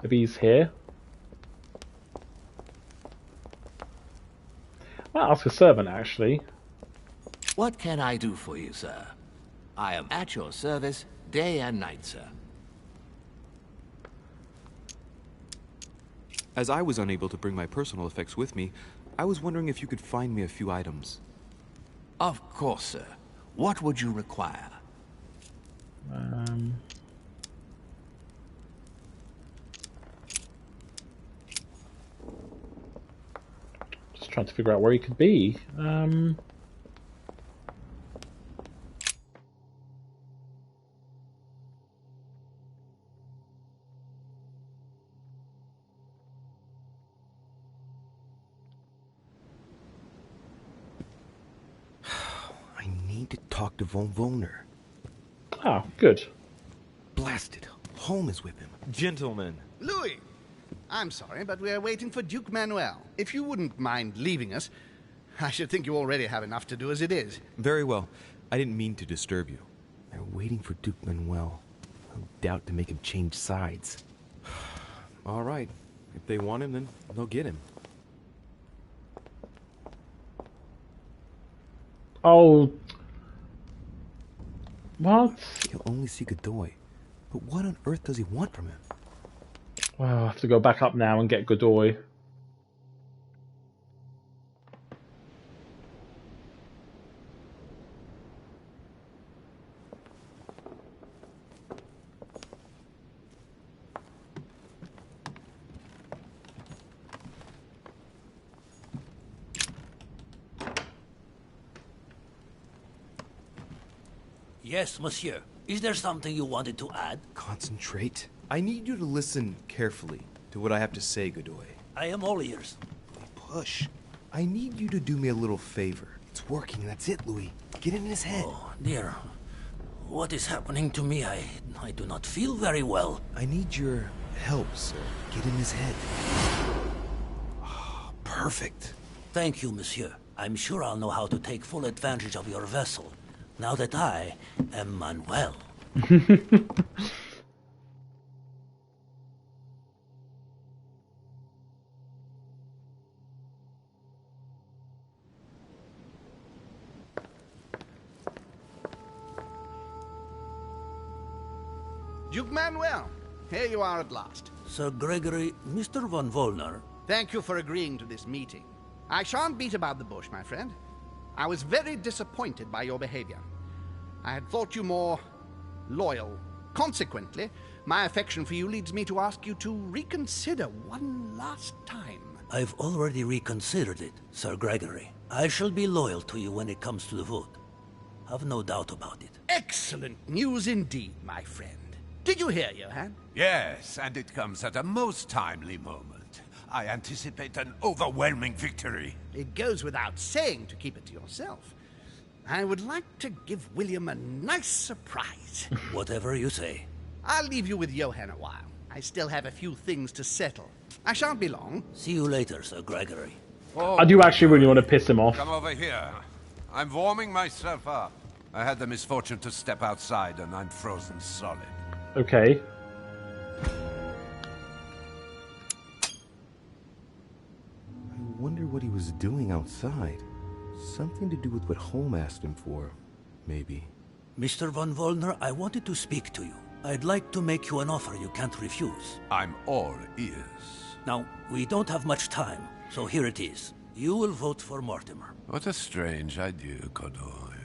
Maybe he's here. I'll ask a servant, actually. What can I do for you, sir? I am at your service day and night, sir. As I was unable to bring my personal effects with me, I was wondering if you could find me a few items. Of course, sir. What would you require? Just trying to figure out where he could be. Talk to von Volner. Oh, good. Blasted. Holm is with him. Gentlemen. Louis! I'm sorry, but we are waiting for Duke Manuel. If you wouldn't mind leaving us, I should think you already have enough to do as it is. Very well. I didn't mean to disturb you. They're waiting for Duke Manuel. No doubt to make him change sides. All right. If they want him, then they'll get him. Oh... What? He'll only see Godoy. But what on earth does he want from him? Well, I have to go back up now and get Godoy. Yes, monsieur. Is there something you wanted to add? Concentrate. I need you to listen carefully to what I have to say, Godoy. I am all ears. Push. I need you to do me a little favor. It's working, that's it, Louis. Get in his head. Oh, dear. What is happening to me? I do not feel very well. I need your help, sir. Get in his head. Oh, perfect. Thank you, monsieur. I'm sure I'll know how to take full advantage of your vessel, now that I am Manuel. Duke Manuel, here you are at last. Sir Gregory, Mr. von Wollner. Thank you for agreeing to this meeting. I shan't beat about the bush, my friend. I was very disappointed by your behavior. I had thought you more loyal. Consequently, my affection for you leads me to ask you to reconsider one last time. I've already reconsidered it, Sir Gregory. I shall be loyal to you when it comes to the vote. Have no doubt about it. Excellent news indeed, my friend. Did you hear, Johann? Yes, and it comes at a most timely moment. I anticipate an overwhelming victory. It goes without saying to keep it to yourself. I would like to give William a nice surprise. Whatever you say. I'll leave you with Johann a while. I still have a few things to settle. I shan't be long. See you later, Sir Gregory. Oh, I do actually really want to piss him off. come over here. I'm warming myself up. I had the misfortune to step outside and I'm frozen solid. Okay. I wonder what he was doing outside. Something to do with what Holm asked him for, maybe. Mr. von Wollner, I wanted to speak to you. I'd like to make you an offer you can't refuse. I'm all ears. Now, we don't have much time, so here it is. You will vote for Mortimer. What a strange idea, Godoy.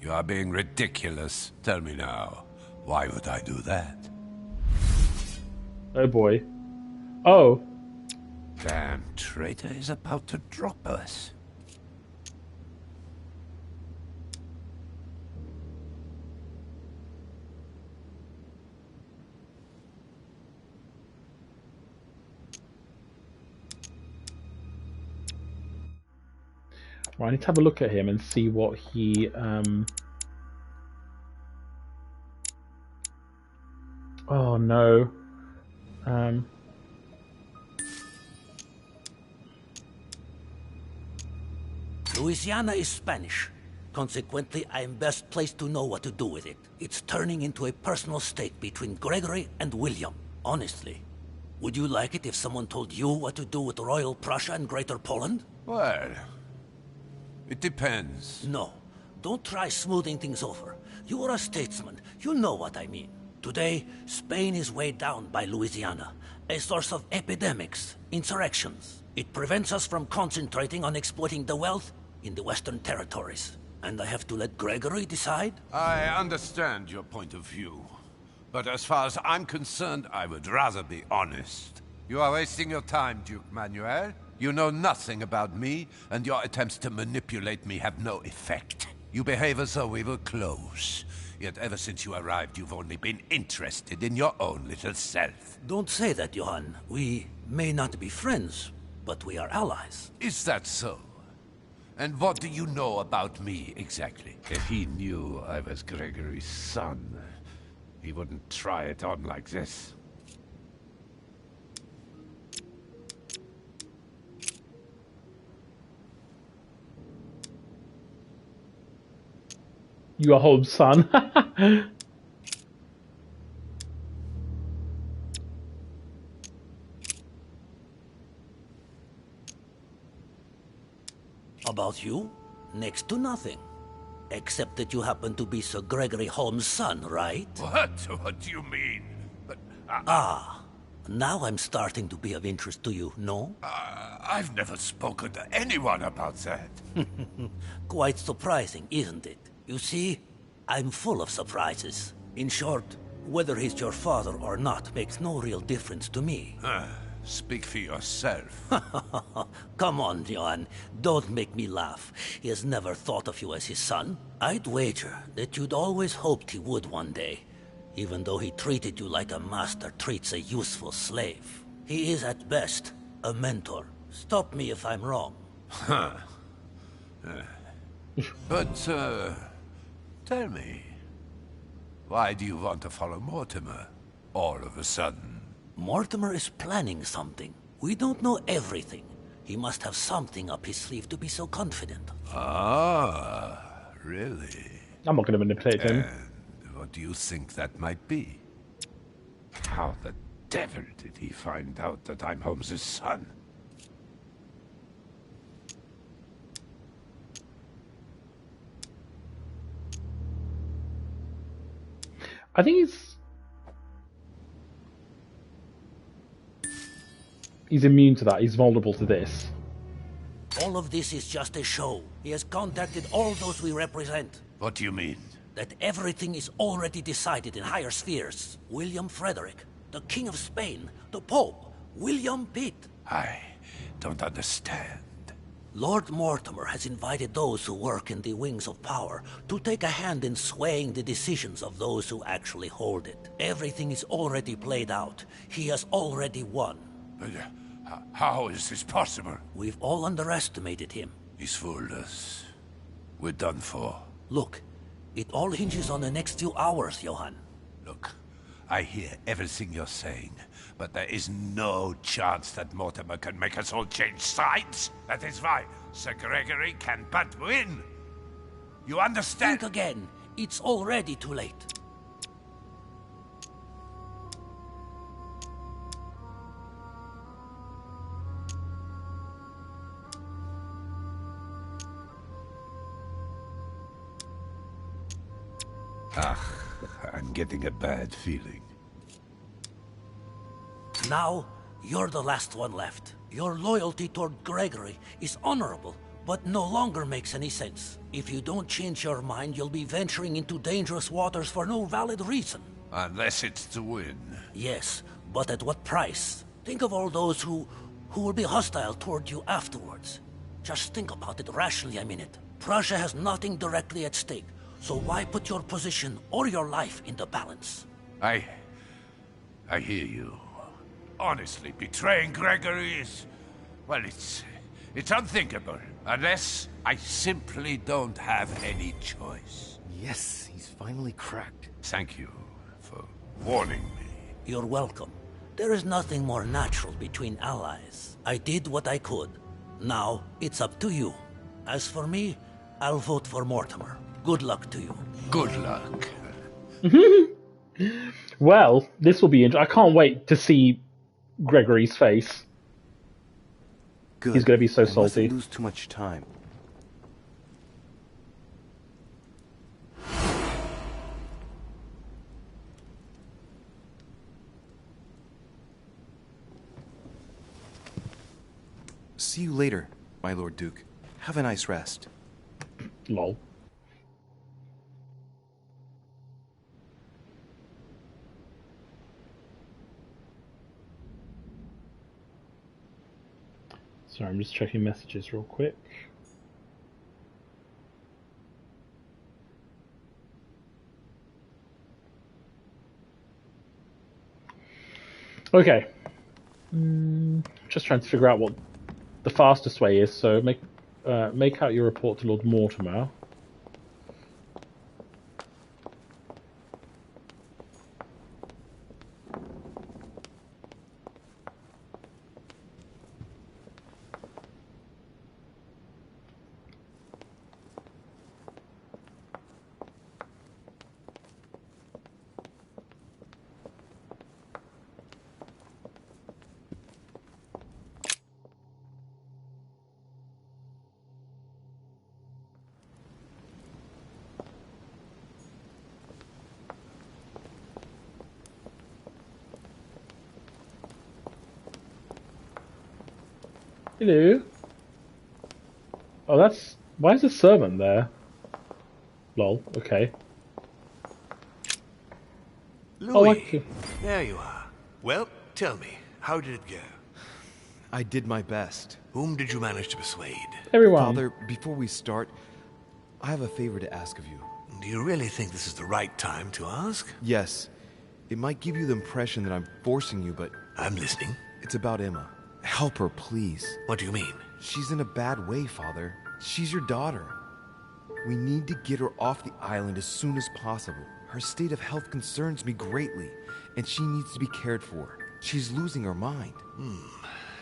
You are being ridiculous. Tell me now, why would I do that? Oh boy. Oh. Damn traitor is about to drop us. Right, I need to have a look at him and see what he Oh no. Louisiana is Spanish. Consequently, I am best placed to know what to do with it. It's turning into a personal stake between Gregory and William. Honestly, would you like it if someone told you what to do with Royal Prussia and Greater Poland? Well, it depends. No, don't try smoothing things over. You are a statesman. You know what I mean. Today, Spain is weighed down by Louisiana, a source of epidemics, insurrections. It prevents us from concentrating on exploiting the wealth in the Western territories. And I have to let Gregory decide? I understand your point of view. But as far as I'm concerned, I would rather be honest. You are wasting your time, Duke Manuel. You know nothing about me, and your attempts to manipulate me have no effect. You behave as though we were close. Yet ever since you arrived, you've only been interested in your own little self. Don't say that, Johann. We may not be friends, but we are allies. Is that so? And what do you know about me, exactly? If he knew I was Gregory's son, he wouldn't try it on like this. You are Holmes' son. About you? Next to nothing. Except that you happen to be Sir Gregory Holmes' son, right? What? What do you mean? But, now I'm starting to be of interest to you, no? I've never spoken to anyone about that. Quite surprising, isn't it? You see, I'm full of surprises. In short, whether he's your father or not makes no real difference to me. Speak for yourself. Come on, Johan. Don't make me laugh. He has never thought of you as his son. I'd wager that you'd always hoped he would one day, even though he treated you like a master treats a useful slave. He is at best a mentor. Stop me if I'm wrong. But, tell me, why do you want to follow Mortimer all of a sudden? Mortimer is planning something. We don't know everything. He must have something up his sleeve to be so confident. Ah, really? I'm not going to manipulate him. And what do you think that might be? How the devil did he find out that I'm Holmes's son? I think he's immune to that. He's vulnerable to this. All of this is just a show. He has contacted all those we represent. What do you mean? That everything is already decided in higher spheres. William Frederick, the King of Spain, the Pope, William Pitt. I don't understand. Lord Mortimer has invited those who work in the wings of power to take a hand in swaying the decisions of those who actually hold it. Everything is already played out. He has already won. But, how is this possible? We've all underestimated him. He's fooled us. We're done for. Look, it all hinges on the next few hours, Johan. Look, I hear everything you're saying, but there is no chance that Mortimer can make us all change sides. That is why Sir Gregory can but win. You understand? Think again. It's already too late. I'm getting a bad feeling. Now, you're the last one left. Your loyalty toward Gregory is honorable, but no longer makes any sense. If you don't change your mind, you'll be venturing into dangerous waters for no valid reason. Unless it's to win. Yes, but at what price? Think of all those who will be hostile toward you afterwards. Just think about it rationally a minute. Prussia has nothing directly at stake, so why put your position or your life in the balance? I hear you. Honestly, betraying Gregory is... well, it's unthinkable. Unless I simply don't have any choice. Yes, he's finally cracked. Thank you for warning me. You're welcome. There is nothing more natural between allies. I did what I could. Now, it's up to you. As for me, I'll vote for Mortimer. Good luck to you. Good luck. Well, this will be interesting. I can't wait to see Gregory's face. Good. He's going to be so I salty. mustn't lose too much time. See you later, my Lord Duke. Have a nice rest. Lol. Sorry, I'm just checking messages real quick. Okay. Just trying to figure out what the fastest way is, so make out your report to Lord Mortimer. Hello. Oh, that's... why is the servant there? Lol, okay. Louis, Oh, there you are. Well, tell me, how did it go? I did my best. Whom did you manage to persuade? Everyone. Father, before we start, I have a favor to ask of you. Do you really think this is the right time to ask? Yes. It might give you the impression that I'm forcing you, but... I'm listening. It's about Emma. Help her, please. What do you mean? She's in a bad way, Father. She's your daughter. We need to get her off the island as soon as possible. Her state of health concerns me greatly, and she needs to be cared for. She's losing her mind.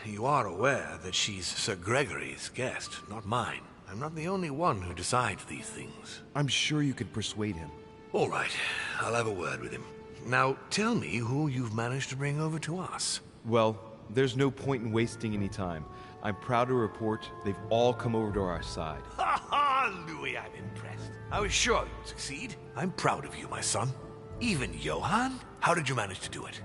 You are aware that she's Sir Gregory's guest, not mine. I'm not the only one who decides these things. I'm sure you could persuade him. All right, I'll have a word with him. Now, tell me who you've managed to bring over to us. Well, there's no point in wasting any time. I'm proud to report they've all come over to our side. Ha ha, Louis, I'm impressed. I was sure you'd succeed. I'm proud of you, my son. Even Johann? How did you manage to do it?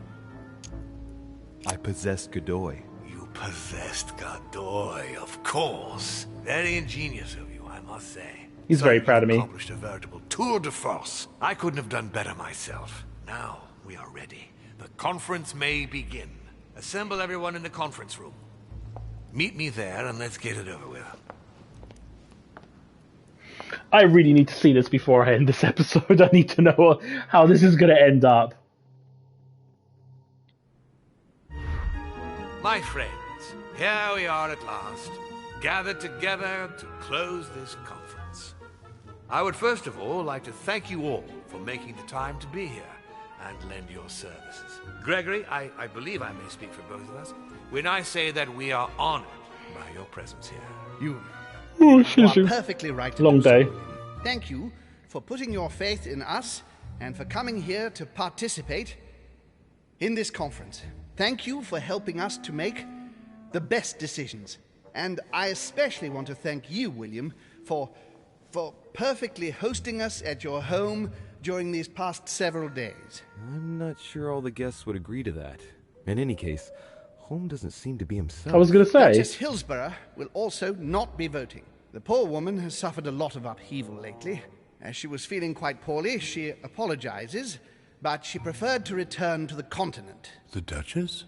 I possessed Godoy. You possessed Godoy, of course. Very ingenious of you, I must say. He's very proud of me. Accomplished a veritable tour de force. I couldn't have done better myself. Now we are ready. The conference may begin. Assemble everyone in the conference room. Meet me there and let's get it over with. I really need to see this before I end this episode. I need to know how this is going to end up. My friends, here we are at last, gathered together to close this conference. I would first of all like to thank you all for making the time to be here and lend your services. Gregory, I believe I may speak for both of us when I say that we are honored by your presence here. You Oh, are perfectly right to Long do so, day. William. Thank you for putting your faith in us and for coming here to participate in this conference. Thank you for helping us to make the best decisions. And I especially want to thank you, William, for perfectly hosting us at your home during these past several days. I'm not sure all the guests would agree to that. In any case, Holm doesn't seem to be himself. I was going to say. Duchess Hillsborough will also not be voting. The poor woman has suffered a lot of upheaval lately. As she was feeling quite poorly, she apologizes, but she preferred to return to the continent. The Duchess?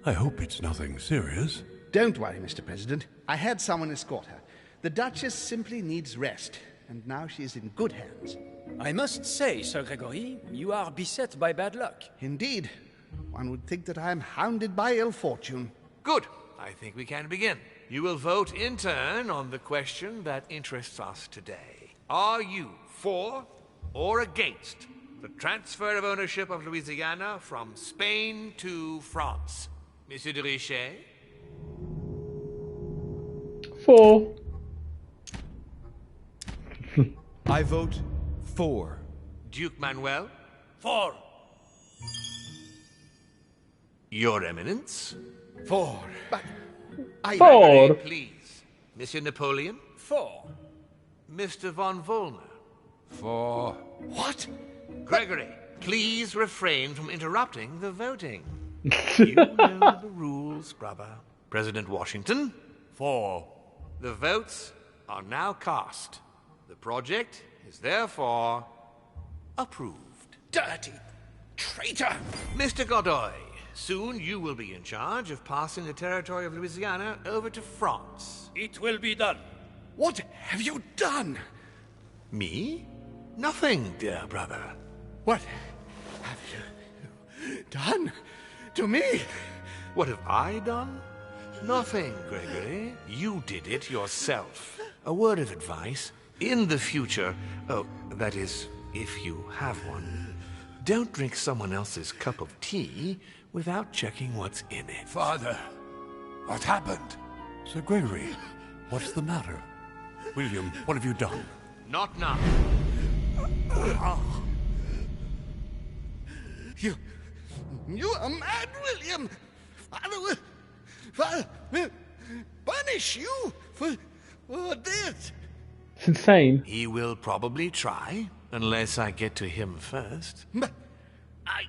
I hope it's nothing serious. Don't worry, Mr. President. I had someone escort her. The Duchess simply needs rest, and now she is in good hands. I must say, Sir Gregory, you are beset by bad luck. Indeed. One would think that I am hounded by ill fortune. Good. I think we can begin. You will vote in turn on the question that interests us today. Are you for or against the transfer of ownership of Louisiana from Spain to France? Monsieur de Richet? For. I vote for. Duke Manuel? For. Your Eminence? For. But For. Please. Monsieur Napoleon? For. Mr. von Volner? For. What? Gregory, please refrain from interrupting the voting. You know the rules, brother. President Washington? For. The votes are now cast. The project is therefore approved. Dirty traitor! Mr. Godoy, soon you will be in charge of passing the territory of Louisiana over to France. It will be done. What have you done? Me? Nothing, dear brother. What have you done to me? What have I done? Nothing, Gregory. You did it yourself. A word of advice. In the future, that is, if you have one, don't drink someone else's cup of tea without checking what's in it. Father, what happened? Sir Gregory, what's the matter? William, what have you done? Not now. You are mad, William! Father will punish you for this! It's insane. He will probably try, unless I get to him first. But I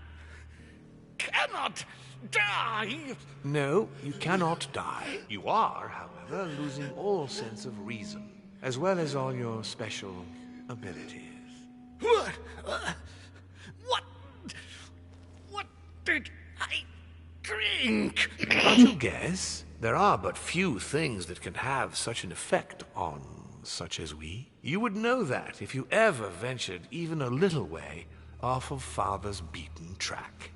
cannot die! No, you cannot die. You are, however, losing all sense of reason, as well as all your special abilities. What did I drink? Can't you guess? there are but few things that can have such an effect on such as we. You would know that if you ever ventured even a little way off of Father's beaten track.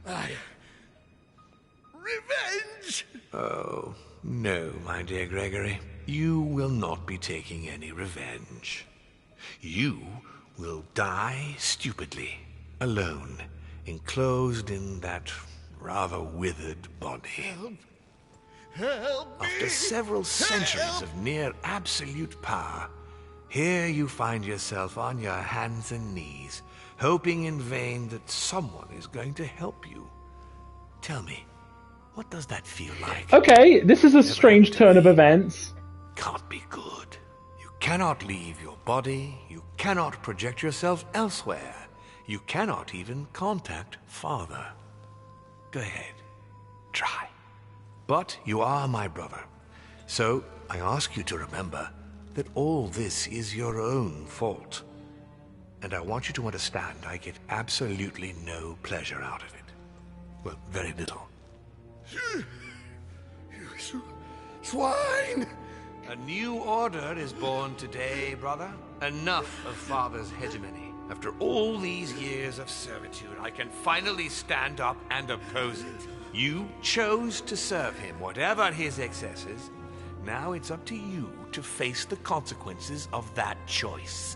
Revenge! Oh, no, my dear Gregory. You will not be taking any revenge. You will die stupidly, alone, enclosed in that rather withered body. Help me! After several centuries of near absolute power, here you find yourself on your hands and knees, hoping in vain that someone is going to help you. Tell me, what does that feel like? Okay, this is a strange turn of events. Can't be good. You cannot leave your body, you cannot project yourself elsewhere, you cannot even contact Father. Go ahead, try. But you are my brother, so I ask you to remember that all this is your own fault. And I want you to understand I get absolutely no pleasure out of it. Well, very little. You swine! A new order is born today, brother. Enough of Father's hegemony. After all these years of servitude, I can finally stand up and oppose it. You chose to serve him, whatever his excesses. Now it's up to you to face the consequences of that choice.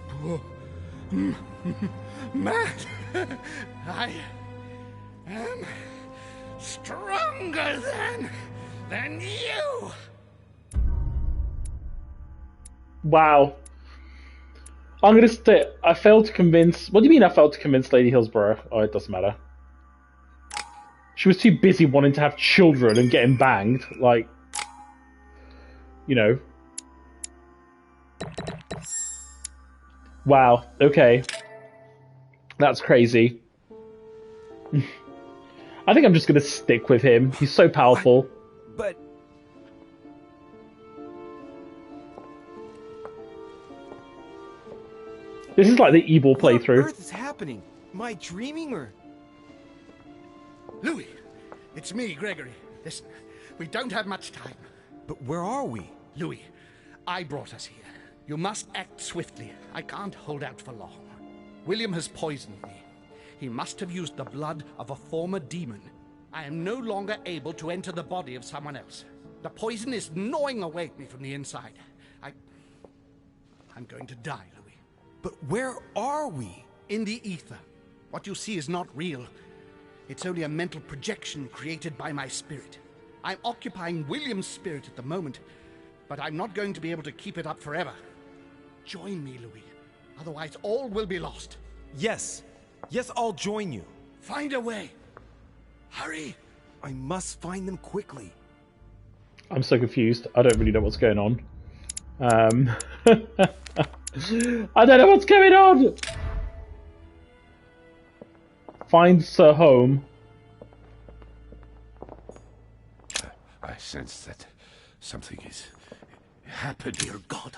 Matt, I am stronger than you. Wow. I'm gonna stay. I failed to convince. What do you mean I failed to convince Lady Hillsborough? Oh, it doesn't matter. She was too busy wanting to have children and getting banged. Like, you know. Wow. Okay. That's crazy. I think I'm just gonna stick with him. He's so powerful. But... This is like the evil playthrough. What on earth is happening? Am I dreaming or... Louis, it's me, Gregory. Listen, we don't have much time. But where are we? Louis, I brought us here. You must act swiftly. I can't hold out for long. William has poisoned me. He must have used the blood of a former demon. I am no longer able to enter the body of someone else. The poison is gnawing away at me from the inside. I'm going to die, Louis. But where are we? In the ether. What you see is not real. It's only a mental projection created by my spirit. I'm occupying William's spirit at the moment, but I'm not going to be able to keep it up forever. Join me, Louis. Otherwise, all will be lost. Yes. Yes, I'll join you. Find a way. Hurry. I must find them quickly. I'm so confused. I don't really know what's going on. I don't know what's going on! Find Sir Home. I sense that something is happening. Dear God,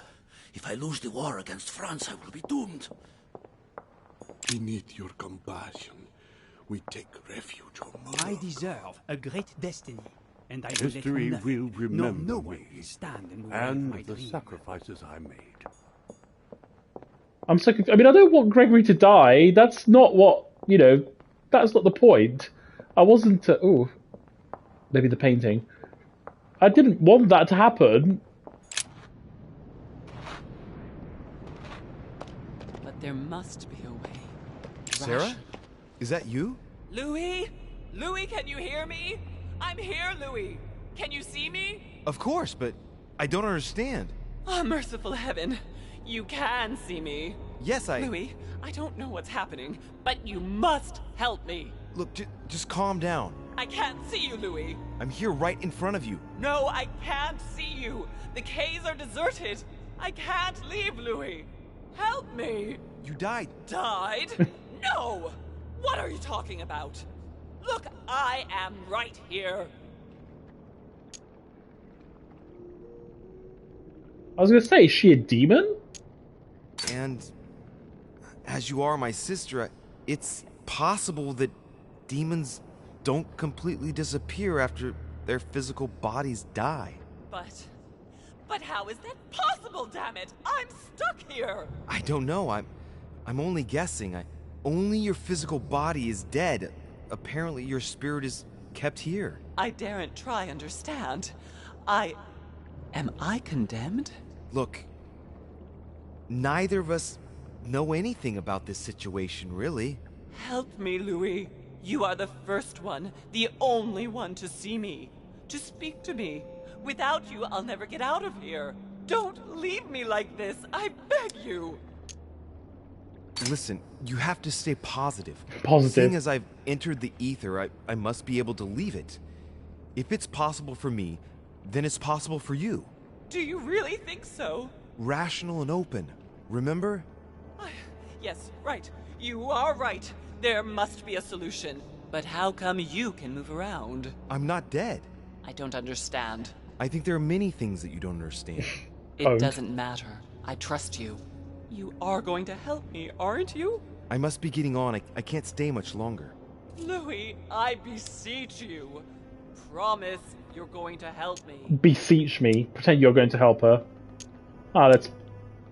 if I lose the war against France, I will be doomed. Beneath your compassion, we take refuge, O mother. I deserve a great destiny, and I will History let will remember no one me will stand in the way and of my the dream. sacrifices I made. I'm so confused. I mean, I don't want Gregory to die. That's not what, you know, that's not the point. I wasn't... ooh. Maybe the painting. I didn't want that to happen. But there must be a way. Sarah? Is that you? Louis? Louis, can you hear me? I'm here, Louis. Can you see me? Of course, but I don't understand. Oh, merciful heaven. You can see me. Yes, Louis, I don't know what's happening, but you must help me. Look, just calm down. I can't see you, Louis. I'm here right in front of you. No, I can't see you. The caves are deserted. I can't leave, Louis. Help me. You died. Died? No! What are you talking about? Look, I am right here. I was going to say, is she a demon? And as you are my sister, it's possible that demons don't completely disappear after their physical bodies die. But how is that possible, damn it? I'm stuck here! I don't know. I'm only guessing. Only your physical body is dead. Apparently your spirit is kept here. I daren't try understand. Am I condemned? Look, neither of us know anything about this situation, really. Help me, Louis. You are the first one, the only one to see me, to speak to me. Without you, I'll never get out of here. Don't leave me like this, I beg you. Listen, you have to stay positive. Positive. Seeing as I've entered the ether, I must be able to leave it. If it's possible for me, then it's possible for you. Do you really think so? Rational and open, remember? Yes, right. You are right. There must be a solution. But how come you can move around? I'm not dead. I don't understand. I think there are many things that you don't understand. It doesn't matter. I trust you. You are going to help me, aren't you? I must be getting on. I can't stay much longer. Louis, I beseech you. Promise you're going to help me. Beseech me. Pretend you're going to help her. Let's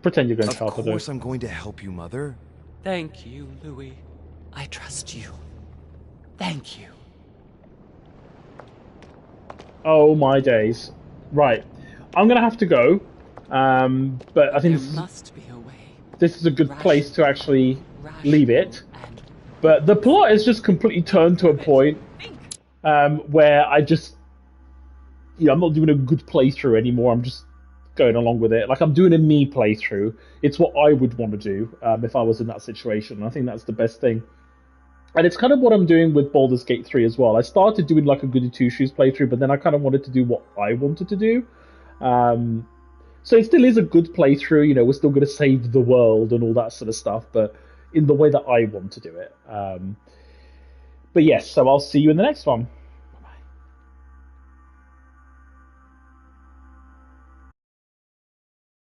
pretend you're going to help her. Of course I'm going to help you, Mother. Thank you, Louis. I trust you. Thank you. Oh my days. Right. I'm gonna have to go. But I think there must be a way. This is a good place to actually leave it. But the plot is just completely turned to a point where I'm not doing a good playthrough anymore. I'm just going along with it. Like, I'm doing a me playthrough. It's what I would want to do if I was in that situation. I think that's the best thing. And it's kind of what I'm doing with Baldur's Gate 3 as well. I started doing like a Goody Two-Shoes playthrough, but then I kind of wanted to do what I wanted to do. So it still is a good playthrough. You know, we're still going to save the world and all that sort of stuff, but in the way that I want to do it. But yes, so I'll see you in the next one.